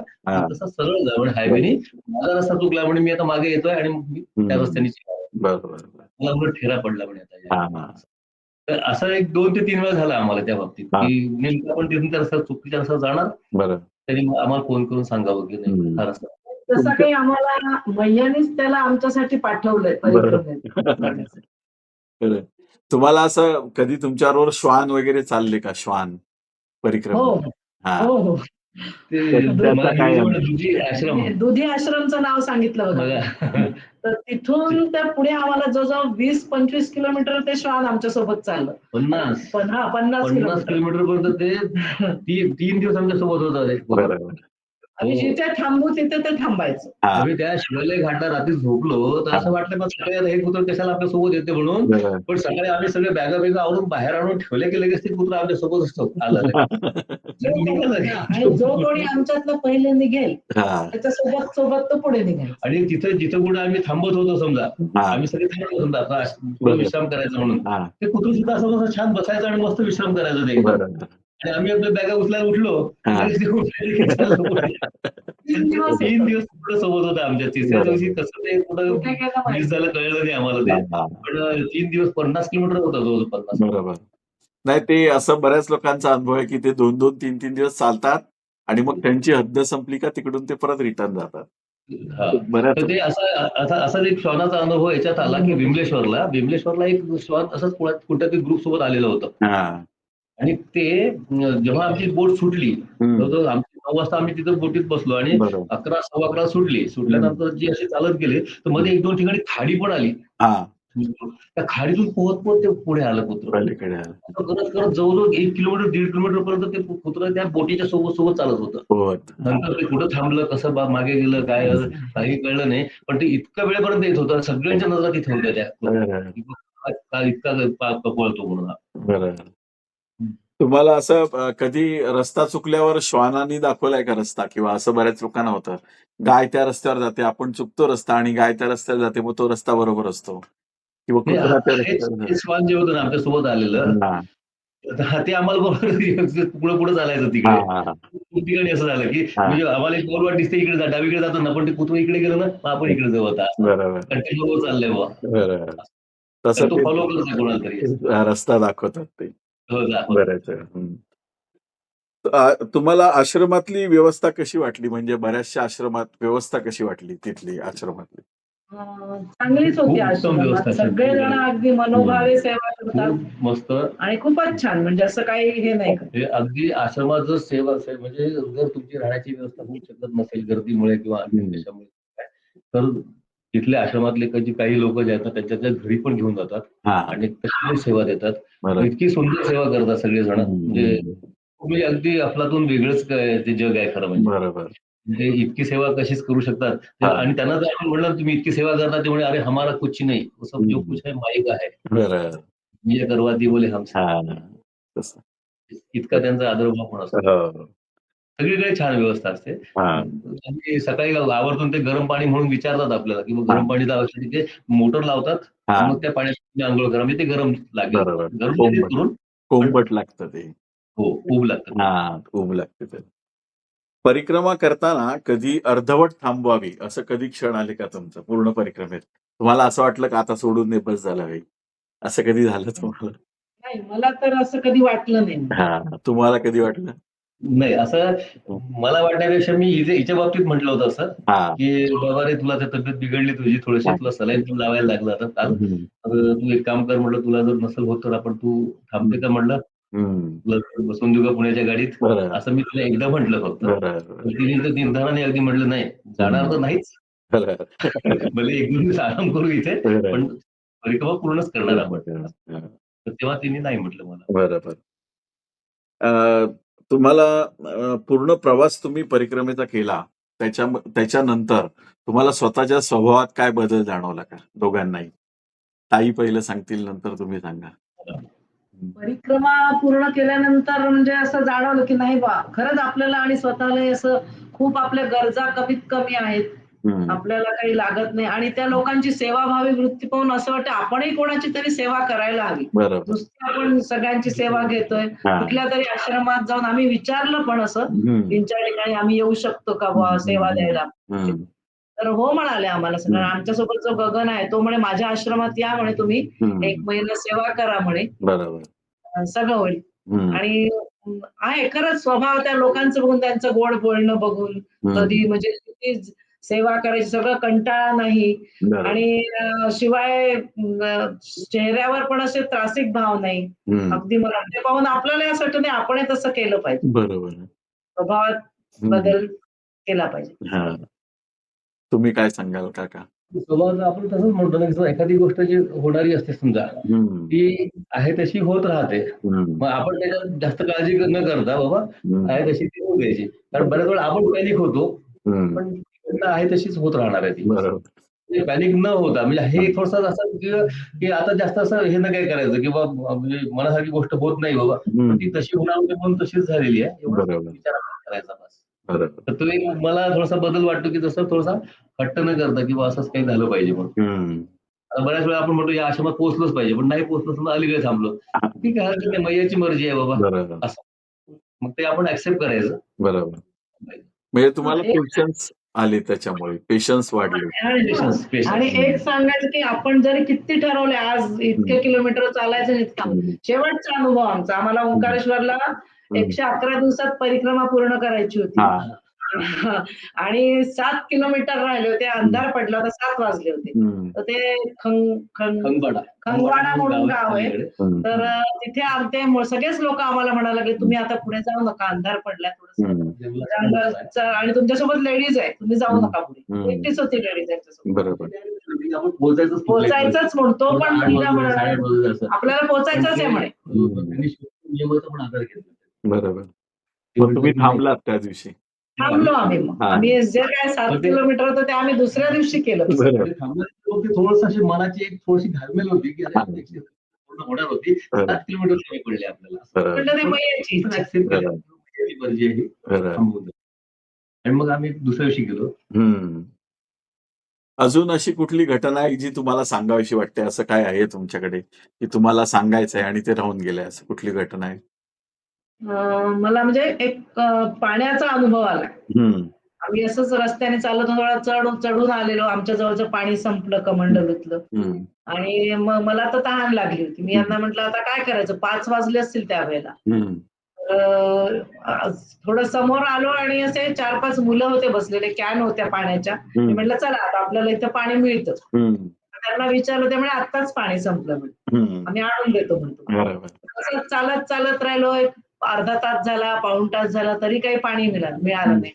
तसा सरळ जा म्हणजे हायवेने माझा रस्ता चुकला म्हणजे मी आता मागे येतोय आणि मी त्या रस्त्याने मला उलट ठेरा पडला म्हणे आता तर असं एक 2 ते 3 वेळा झाला आम्हाला त्या बाबतीत की नेमकं आपण तिथून त्या रस्त्यावर चुकीच्या रस्त्यावर जाणार त्यांनी आम्हाला फोन करून सांगावं की नाही हा रस्ता तसं काही आम्हाला मैयानेच त्याला आमच्यासाठी पाठवलंय परिक्रमेत. तुम्हाला असं कधी तुमच्याबरोबर श्वान वगैरे चालले का श्वान परिक्रम हो दुधी आश्रमचं नाव सांगितलं बघा तर तिथून त्या पुढे आम्हाला जवळजवळ 20-25 किलोमीटर ते श्वान आमच्या सोबत चाललं 50 किलोमीटर पर्यंत ते 3 दिवस आमच्या सोबत होता आम्ही जिथे थांबू तिथे ते थांबायचं आम्ही त्या शिवालय घाटला रात्री झोपलो तर असं वाटलं मग सगळे हे कुत्र कशाला आपल्या सोबत येते म्हणून पण सकाळी आम्ही सगळे बॅगा बिगा आवरून बाहेर आणून ठेवले की लगेच ते कुत्र आमच्या सोबत असतो आलं आणि जो कोणी आमच्यातलं पहिले निघेल त्याच्या सोबत तो पुढे निघेल आणि जिथं कुठे आम्ही थांबत होतो समजा आम्ही सगळे थांबत समजा विश्राम करायचा म्हणून ते कुत्र सुद्धा असं छान बसायचं आणि मस्त विश्राम करायचं ते आणि आम्ही आपल्या बॅगा उचलायला उठलो 3 दिवस कुठं सोबत होता आमच्या तिसऱ्या दिवशी कसं ते कुठं मिस झालं कळलं नाही आम्हाला ते पण 3 दिवस 50 किलोमीटर होता जवळ 50 बरोबर नाही ते असं बऱ्याच लोकांचा अनुभव आहे की ते 2-2, 3-3 दिवस चालतात आणि मग त्यांची हद्द संपली का तिकडून ते परत रिटर्न जातात तर ते असा एक श्वानाचा अनुभव याच्यात आला की भीमलेश्वरला एक श्वान असंच कुठल्या ग्रुप सोबत आलेलं होतं आणि ते जेव्हा आमची बोट सुटली तर आमची 9 वाजता आम्ही तिथं बोटीत बसलो आणि 11-11:15 सुटल्यानंतर जी अशी चालत गेले तर मध्ये 1-2 ठिकाणी खाडी पण आली त्या खाडीतून पोहत ते पुढे आलं कुत्र करत जवळजवळ 1 किलोमीटर 1.5 किलोमीटर पर्यंत ते कुत्र त्या बोटीच्या सोबत चालत होतं नंतर ते कुठं थांबलं कसं मागे गेलं काय काही कळलं नाही पण ते इतक्या वेळेपर्यंत येत होतं सगळ्यांच्या नजरा तिथे होत्या त्या इतका पळतो म्हणून तुम्हाला असं कधी रस्ता चुकल्यावर श्वानांनी दाखवलाय का रस्ता किंवा असं बऱ्याच लोकांना होतं गाय त्या रस्त्यावर जाते आपण चुकतो रस्ता आणि गाय त्या रस्त्यावर जाते मग तो रस्ता बरोबर असतो किंवा श्वान जे होतं ना आमच्या सोबत आलेलं ते आम्हाला पुढे चालायचं तिकडे असं झालं की म्हणजे आम्हाला एक गोलवाट दिसते इकडे डावीकडे जातो ना पण ते कुत्र इकडे गेलं ना आपण इकडे जाऊ आता कंटिन्यू चाललंय बुवा तसं तो फॉलो करतो कोणाला तरी रस्ता दाखवतात ते बऱ्याच तुम्हाला आश्रमातली व्यवस्था कशी वाटली? म्हणजे बऱ्याचशा आश्रमात व्यवस्था कशी वाटली तिथली आश्रमातली? चांगलीच होती खूप उत्तम आश्रमात. व्यवस्था सगळेजण अगदी मनोभावे सेवा करतात खूप मस्त. आणि खूपच छान, म्हणजे असं काही हे नाही का. हे अगदी आश्रमात जर सेवा म्हणजे जर तुमची राहण्याची व्यवस्था होऊ शकत नसेल गर्दीमुळे किंवा आणखी कशामुळे तर तिथले आश्रमातले काही लोक जे आहेत ना त्यांच्या घरी पण घेऊन जातात आणि तशी सेवा देतात. इतकी सुंदर सेवा करतात सगळेजण. म्हणजे अगदी अफलातून वेगळंच ते जग आहे खरं म्हणजे. बरोबर. म्हणजे इतकी सेवा कशीच करू शकतात आणि त्यांना जर आपण म्हणलं तुम्ही इतकी सेवा करता ते म्हणजे अरे हमारा कुछ नाही, सब जो कुछ है माई का है, ये करवाती बोले हम. इतका त्यांचा आदरभाव पण असतो. सगळीकडे छान व्यवस्था असते. आणि सकाळी आवर्जून ते गरम पाणी म्हणून विचारतात आपल्याला की मग गरम पाणी लावायसाठी ते मोटर लावतात. मग त्या पाण्यात आंघोळ करा म्हणजे ते गरम लागेल. गरम करून कोंबट लागतं ते. हो, ऊब लागतं. ऊब लागते ते. परिक्रमा करताना कधी अर्धवट थांबवावी असं कधी क्षण आले का तुमचं पूर्ण परिक्रमेत? तुम्हाला असं वाटलं का आता सोडून दे बस झालं काही? असं कधी झालं तुम्हाला? नाही, मला तर असं कधी वाटलं नाही. तुम्हाला कधी वाटलं? नाही, असं मला वाटण्यापेक्षा मी हिच्या बाबतीत म्हटलं होतं असं की बाबा रे तुला तब्येत बिघडली तुझी थोडीशी, तुला सलाईन पण लावायला लागलं आता काल. तू एक काम कर म्हटलं, तुला जर नसेल होत तर आपण तू थांबते का म्हटलं, तुला बसून देऊ का पुण्याच्या गाडीत, असं मी तुला एकदा म्हटलं फक्त. तिने तर निर्धाराने अगदी म्हटलं नाही जाणार तर नाहीच, भले एक दिवस आराम करू इथे पण परिक्रमा पूर्णच करणार आपण. तर तेव्हा तिने नाही म्हटलं मला. बरोबर. तुम्हाला पूर्ण प्रवास तुम्ही परिक्रमेचा केला त्याच्यानंतर तुम्हाला स्वतःच्या स्वभावात काय बदल जाणवला का दोघांनाही? ताई पहिलं सांगतील नंतर तुम्ही सांगा. परिक्रमा पूर्ण केल्यानंतर म्हणजे असं जाणवलं की नाही बा खरंच आपल्याला आणि स्वतःला असं खूप आपल्या गरजा कमीत कमी आहेत. आपल्याला काही लागत नाही आणि त्या लोकांची सेवाभावी वृत्ती पाहून असं वाटतं आपणही कोणाची तरी सेवा करायला हवी. नुसतं आपण सगळ्यांची सेवा घेतोय. कुठल्या तरी आश्रमात जाऊन आम्ही विचारलं पण असं 3-4 ठिकाणी आम्ही येऊ शकतो का बुवा सेवा द्यायला? तर हो म्हणाले आम्हाला सगळं. आमच्यासोबत जो गगन आहे तो म्हणे माझ्या आश्रमात या म्हणे तुम्ही 1 महिना सेवा करा म्हणे. सगळं होईल. आणि आहे खरंच स्वभाव त्या लोकांचं बघून त्यांचं गोड बोलणं बघून कधी म्हणजे किती सेवा करायची सगळं कंटाळा नाही आणि शिवाय चेहऱ्यावर पण असे त्रासिक भाव नाही. अगदी मला ते पाहून आपल्याला असं वाटतं नाही आपणही तसं केलं पाहिजे. बरोबर. स्वभावात बदल केला पाहिजे. तुम्ही काय सांगाल काका? स्वभावात आपण तसंच म्हणतो ना की एखादी गोष्ट जी होणारी असते समजा ती आहे तशी होत राहते. मग आपण त्याच्यात जास्त काळजी न करता बाबा आहे तशी ती होऊ द्यायची. कारण बऱ्याच वेळा आपण पॅनिक होतो पण आहे तशीच होत राहणार आहे ती. पॅनिक न होता म्हणजे हे थोडंसं असं की आता जास्त असं हे न काय करायचं की बाबा म्हणजे मनासारखी गोष्ट होत नाही बाबा पण ती तशी होणार होती म्हणून तशीच झालेली आहे एवढा विचार करायचा बस. तर तो एक मला थोडासा बदल वाटतो की जसं थोडासा हट्ट न करता किंवा असंच काही झालं पाहिजे म्हणून. बऱ्याच वेळा आपण म्हणतो या आश्रमात पोहोचलंच पाहिजे पण नाही पोहोचलं समजा अलीकडे थांबलो ठीक आहे हरकत नाही मैयाची मर्जी आहे बाबा असं मग ते आपण ऍक्सेप्ट करायचं. बरोबर. म्हणजे तुम्हाला पेशन्स आले त्याच्यामुळे पेशन्स वाढले. आणि एक सांगायचं की आपण जरी किती ठरवले आज इतके किलोमीटर चालायचं इतकं शेवटचा अनुभव आमचा आम्हाला ओंकारेश्वरला 111 दिवसात परिक्रमा पूर्ण करायची होती. आणि 7 किलोमीटर राहिले होते अंधार पडला तर 7 वाजले होते. तर ते खंगवाडा म्हणून गाव आहे. तर तिथे आमचे सगळेच लोक आम्हाला म्हणायला लागले तुम्ही आता पुढे जाऊ नका अंधार पडलाय थोडस आणि तुमच्यासोबत लेडीज आहे तुम्ही जाऊ नका पुढे. एकटीच होती लेडीज यांच्यासोबत. पोचायचंच म्हणतो पण आपल्याला पोचायचंच आहे म्हणे. बरोबर. मग तुम्ही थांबलात त्या दिवशी? थांबलो आम्ही मग. आम्ही जे काय 7 किलोमीटर होतं ते आम्ही दुसऱ्या दिवशी केलं. थोडंसं अशी मनाची एक थोडीशी घालमेल होती की पूर्ण होणार होती 7 किलोमीटर पडले आपल्याला. आणि मग आम्ही दुसऱ्या दिवशी गेलो. अजून अशी कुठली घटना आहे जी तुम्हाला सांगावीशी वाटते असं काय आहे तुमच्याकडे की तुम्हाला सांगायचं आहे आणि ते राहून गेलंय असं कुठली घटना आहे? मला म्हणजे एक पाण्याचा अनुभव आला. आम्ही असंच रस्त्याने चालत चढून आलेलो आमच्या जवळचं पाणी संपलं कमंडलूतलं आणि मग मला तर तहान लागली होती. मी यांना म्हटलं आता काय करायचं 5 वाजले असतील त्यावेळेला. थोडं समोर आलो आणि असे 4-5 मुलं होते बसलेले, कॅन होत्या पाण्याच्या. मी म्हटलं, "चला आता आपल्याला इथं पाणी मिळतं." त्यांना विचारलं, ते म्हणे, "आत्ताच पाणी संपलं," म्हणे. "आम्ही आणून देतो," म्हणतो. बरोबर. असं चालत, चालत राहिलो. एक अर्धा तास झाला, पाऊण तास झाला, तरी काही पाणी मिळालं नाही.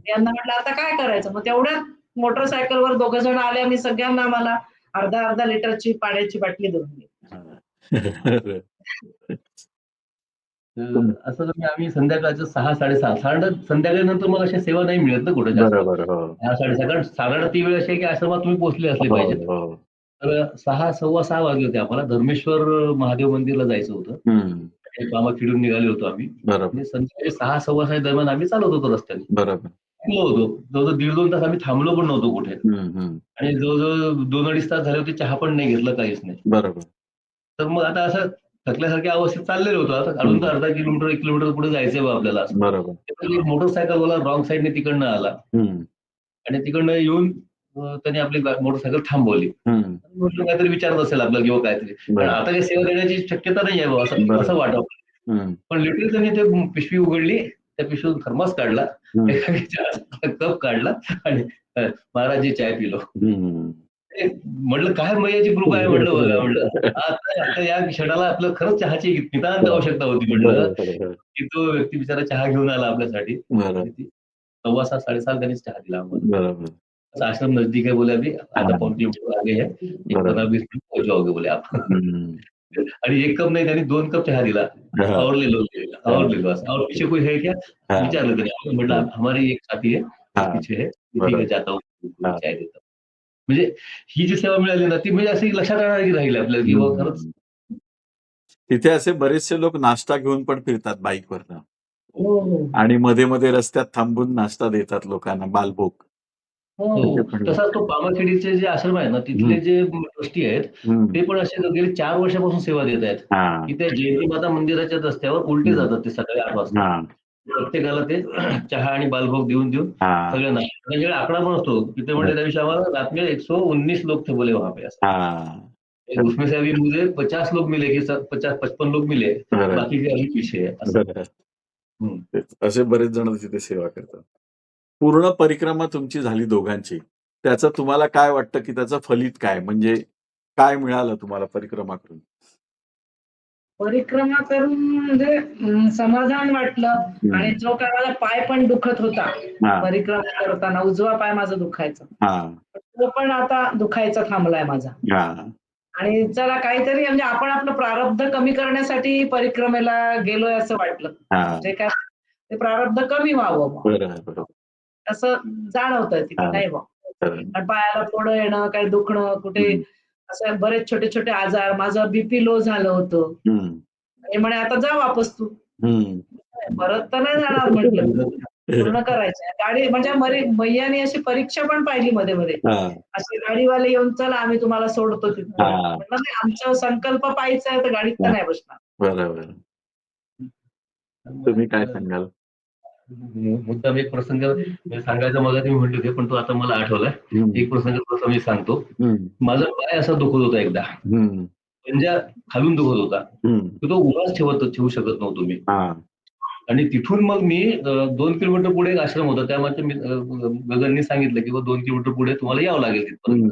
यांना म्हटलं, "आता काय करायचं?" मग तेवढ्यात मोटरसायकलवर दोघं जण आले आणि सगळ्यांना आम्हाला अर्धा-अर्धा लिटरची पाण्याची बाटली देऊन दिली. असं करून आम्ही संध्याकाळचं 6-6:30 साधारण संध्याकाळनंतर मग अशा सेवा नाही मिळत ना कुठे जास्त. बरोबर. हो. 6-6:30 कारण साधारण ती वेळ अशी आहे की आश्रमात तुम्ही पोहोचले असले हो, पाहिजेत. हो. तर 6, 6:15 वाजले होते आम्हाला. धर्मेश्वर महादेव मंदिरला जायचं होतं. आणि कामाखेडून निघाले होतो आम्ही. बरोबर. आणि संध्याकाळी 6, 6:15 दरम्यान आम्ही चालत होतो रस्त्याने. बरोबर. थांबलो होतो. जवळजवळ 1.5-2 तास आम्ही थांबलो पण नव्हतो कुठे. आणि जवळजवळ 2-2.5 तास झाले होते, चहा पण नाही घेतला, काहीच नाही. बरोबर. तर मग आता असं थकल्यासारख्या अवस्थेत चाललेलो होतो. आता अजून तर अर्धा किलोमीटर 1 किलोमीटर पुढे जायचंय बा आपल्याला असं. बरोबर. एक मोटरसायकलवाला रॉंग साईडने तिकडनं आला आणि तिकडनं येऊन त्याने आपली मोटरसायकल थांबवली. म्हटलं काहीतरी विचारत असेल आपल्याला किंवा काहीतरी. पण आता काही सेवा देण्याची शक्यता नाही आहे बाबा असं वाटतं. पण लिटरली त्यांनी ते पिशवी उघडली, त्या पिशवीतून थर्मास काढला, कप काढला आणि महाराज जी चाय पिलो. म्हटलं काय मैयाची कृपा आहे म्हटलं बघा म्हटलं. आता या क्षणाला आपलं खरंच चहाची नितांत आवश्यकता होती म्हटलं, की तो व्यक्ती बिचारा चहा घेऊन आला आपल्यासाठी. 6:15 7:30 त्यांनीच चहा दिला आम्हाला. आश्रम नजदीक है बोले, अभी आधा पाऊण किलोमीटर आगे है, 15-20 मिनट पहुंच जाओगे बोले आप. आणि 1 कप नाही, त्यांनी 2 कप चहा दिला. और ले लो, और ले लो असं. और पीछे कोई है क्या विचारलं त्यांनी. म्हटलं हमारी एक साथी है, पीछे है, ठीक है जाता हूँ, चाय देता हूँ. म्हणजे ही जी सेवा मिळाली ना, ती म्हणजे अशी लक्षात राहणारी राहील आपल्याला, की बाबा खरंच. तिथे असे बरेचसे लोक नाश्ता घेऊन पण फिरतात बाईकवरनं. हो, हो. आणि मध्ये-मध्ये रस्त्यात थांबून नाश्ता देतात लोकांना, बालभोग. हो. तसाच तो पामाखेडीचे जे आश्रम आहे ना, तिथले जे ट्रस्टी आहेत, ते पण असे गेले 4 वर्षापासून सेवा देत आहेत. की त्या जयंती माता मंदिराच्या रस्त्यावर उलटे जातात ते सकाळी 8 वाजता. प्रत्येकाला ते चहा आणि बालभोग देऊन सगळ्यांना. त्यांच्याकडे आकडा पण असतो. तिथे म्हणजे त्या दिवशी आम्हाला रात में 119 लोग थे बोले वहां पे असं. उसमें से अभी मुझे 50 लोग मिले की 50-55 लोग मिले, बाकी के अभी पीछे है असं. असे बरेच जण तिथे सेवा करतात. पूर्ण परिक्रमा तुमची झाली दोघांची. त्याचं तुम्हाला काय वाटतं, की त्याचं फलित काय? म्हणजे काय मिळालं तुम्हाला परिक्रमा करून? परिक्रमा करून म्हणजे समाधान वाटलं आणि जो काय माझा पाय पण दुखत होता परिक्रमा करताना, उजवा पाय माझा दुखायचा. तो पण आता दुखायचा थांबलाय माझा. आणि चला काहीतरी म्हणजे आपण आपलं प्रारब्ध कमी करण्यासाठी परिक्रमेला गेलोय असं वाटलं. जे काय ते प्रारब्ध कमी व्हावं. असं जाणवतंय तिथे नाही बा. पायाला फोडं येणं, काही दुखणं, कुठे असे बरेच छोटे-छोटे आजार. माझं बीपी लो झालं होतं. आणि म्हणे आता जा वापस तू. परत तर नाही जाणार म्हटलं. पूर्ण करायचंय. गाडी म्हणजे मैयाने अशी परीक्षा पण पाहिली मध्ये-मध्ये. असे गाडीवाले येऊन चला आम्ही तुम्हाला सोडतो तिथं. म्हटलं नाही आमचा संकल्प पाहायचा आहे तर गाडीत तर नाही बसणार. बरोबर. तुम्ही काय सांगाल? मुद्दाम एक प्रसंग सांगायचा मला तुम्ही म्हटले होते, पण तो आता मला आठवलाय. एक प्रसंग तसा मी सांगतो. माझा पाय असा दुखत होता एकदा. पंजा खालून दुखत होता. तो उभाच ठेवू शकत नव्हतो मी. आणि तिथून मग मी 2 किलोमीटर पुढे एक आश्रम होता. त्यामध्ये गगननी सांगितलं की 2 किलोमीटर पुढे तुम्हाला यावं लागेल तिथपर्यंत.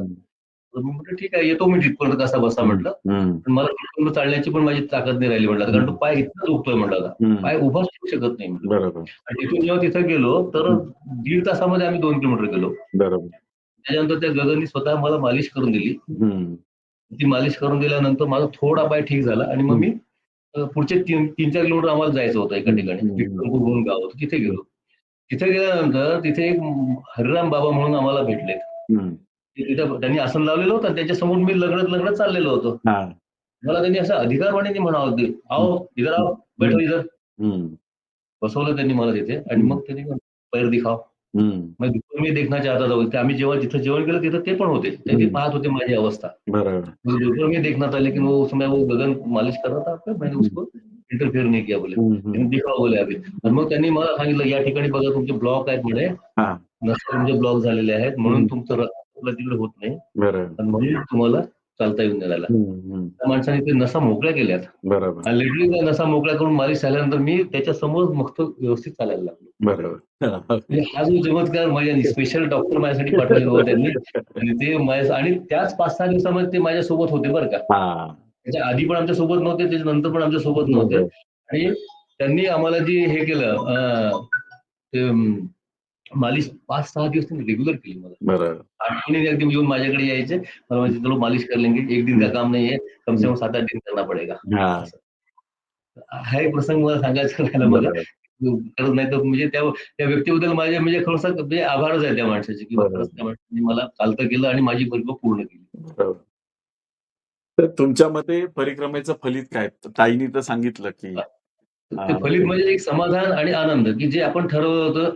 तर मी म्हटलं ठीक आहे, येतो मी तिथपर्यंत कसा बसा म्हटलं. पण मला तिथून चालण्याची पण माझी ताकद नाही राहिली म्हटलं, कारण तो पाय इतका दुखतोय म्हटलं आता. पाय उभाच ठेवू शकत नाही म्हटलं. आणि तिथून जेव्हा तिथे गेलो तर 1.5 तासामध्ये आम्ही 2 किलोमीटर गेलो. त्याच्यानंतर त्या गगननी स्वतः मला मालिश करून दिली. ती मालिश करून दिल्यानंतर माझा थोडा पाय ठीक झाला आणि मग मी पुढचे 3-4 किलोमीटर आम्हाला जायचं होतं एका ठिकाणी. म्हणून गाव होतं, तिथे गेलो. तिथे गेल्यानंतर तिथे एक हरिराम बाबा म्हणून आम्हाला भेटले. तिथे त्यांनी आसन लावलेलं होतं, त्याच्यासमोर मी लगडत चाललेलो होतो. मला त्यांनी असं अधिकारवाणीने म्हणावं होते, आओ इधर आओ, बैठो इधर. बसवलं त्यांनी मला तिथे आणि मग त्यांनी पैर दिखाव. मग मी देखना चाहता था. आम्ही जेव्हा जिथं जेवण केलं तिथं ते पण होते. ते पाहत होते माझी अवस्था. मी देखना था, लेकिन वो उसमें वो गगन मालिश कर रहा था, मैंने उसको इंटरफेअर नाही किया बोले. दिखाव बोले अभी. आणि मग त्यांनी मला सांगितलं या ठिकाणी बघा तुमचे ब्लॉक आहेत म्हणे, नसते तुमचे ब्लॉक झालेले आहेत म्हणून तुमचं रक्त तिकडे होत नाही. आणि म्हणून तुम्हाला चालता येऊन द्यायला. हम्म. त्या माणसाने ते नसा मोकळ्या केल्यात बरोबर आणि लिटरली त्या नसा मोकळ्या करून मालिश झाल्यानंतर मी त्याच्या समोर मग व्यवस्थित चालायला लागलो. बरोबर म्हणजे हा जो चमत्कार माझ्या स्पेशल डॉक्टर माझ्यासाठी पाठवले होते त्यांनी आणि ते आणि त्याच 5-6 दिवसामध्ये ते माझ्यासोबत होते बरं का. हा त्याच्या आधी पण आमच्या सोबत नव्हते, त्याच्यानंतर पण आमच्या सोबत नव्हते आणि त्यांनी आम्हाला जी हे केलं ते मालिश 5-6 दिवस त्यांनी रेग्युलर केली मला. बरोबर आठवणीने एकदम येऊन माझ्याकडे यायचे. मला म्हणजे चलो मालिश कर लेंगे, 1 दिन का काम नहीं है, कम से कम 7-8 दिन करना पडेगा. हा हा एक प्रसंग मला सांगायचा राहिला माझा. बरोबर खरंच नाही तर म्हणजे त्या व्यक्तीबद्दल माझे म्हणजे खरंच म्हणजे आभारच आहे त्या माणसाचे की बरोबर. खरंच त्या माणसाने मला चालतं केलं आणि माझी परिक्रमा पूर्ण केली. बरोबर. तर तुमच्या मते परिक्रमेचं फलित काय? ताईंनी तर सांगितलं की ते फलित म्हणजे एक समाधान आणि आनंद की जे आपण ठरवलं होतं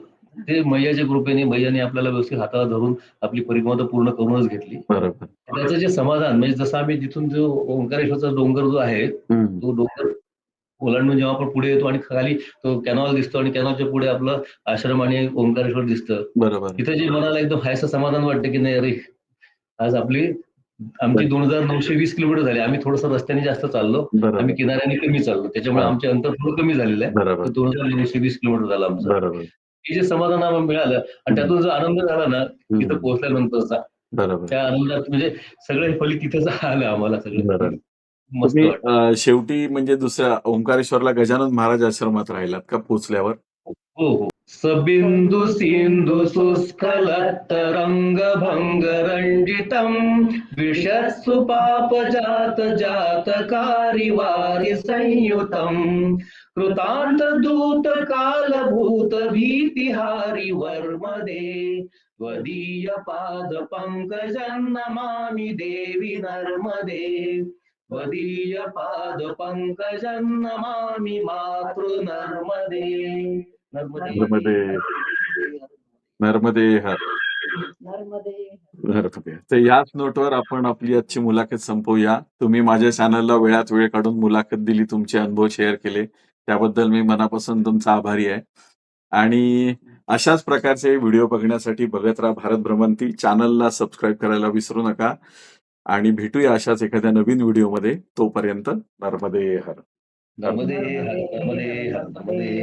ते मैयाच्या कृपेने मैयाने आपल्याला व्यवस्थित हाताला धरून आपली परिक्रमा तर पूर्ण करूनच घेतली. बरोबर त्याचं जे समाधान म्हणजे जसं आम्ही जिथून जो ओंकारेश्वरचा डोंगर जो आहे तो डोंगर ओलांडून जेव्हा आपण पुढे येतो आणि खाली तो कॅनॉल दिसतो आणि कॅनॉलच्या पुढे आपलं आश्रम आणि ओंकारेश्वर दिसतं. बरोबर तिथं जे मनाला एकदम हायसं समाधान वाटतं की नाही अरे आज आमची 2920 किलोमीटर झाली. आम्ही थोडंसं रस्त्याने जास्त चाललो. बरोबर आम्ही किनाऱ्याने कमी चाललो. त्याच्यामुळे हा. आमचे अंतर थोडं कमी झालेलं आहे. बरोबर तर 2920 किलोमीटर झालं आमचं. बरोबर हे जे समाधान आम्हाला मिळालं आणि त्यातून जो आनंद झाला ना तिथं पोहोचल्यानंतरचा बरोबर त्या आनंदात म्हणजे सगळं फलित तिथंच आलं आम्हाला सगळं. बरोबर. मस्त तुम्ही वाटतं. शेवटी म्हणजे दुसऱ्या ओंकारेश्वरला गजानन महाराज आश्रमात राहिलात का पोचल्यावर? हो, हो. सबिंदू सिंधू सुस्खलत्तरंग भंग रंजितम् विषत्सु पापजात जातकारी वारि संयुतम् कृतांत दूत कालभूत भीतिहारी वर्मदे त्वदीय पाद पंकजं नमामि देवी नर्मदे त्वदीय पाद पंकजं नमामि मातृ नर्मदे. नर्मदे नर्मदे हर नर्मदे. तर याच नोटवर आपण आपली आजची मुलाखत संपवूया. तुम्ही माझ्या चॅनलला वेळात वेळ काढून मुलाखत दिली, तुमचे अनुभव शेअर केले त्याबद्दल मी मनापासून तुमचा आभारी आहे. आणि अशाच प्रकारचे व्हिडिओ बघण्यासाठी बघत राहा भारत भ्रमंती. चॅनलला सबस्क्राईब करायला विसरू नका आणि भेटूया अशाच एखाद्या नवीन व्हिडिओमध्ये. तोपर्यंत नर्मदे हर. नर्मदे हर, नर्मदे हर, नर्मदे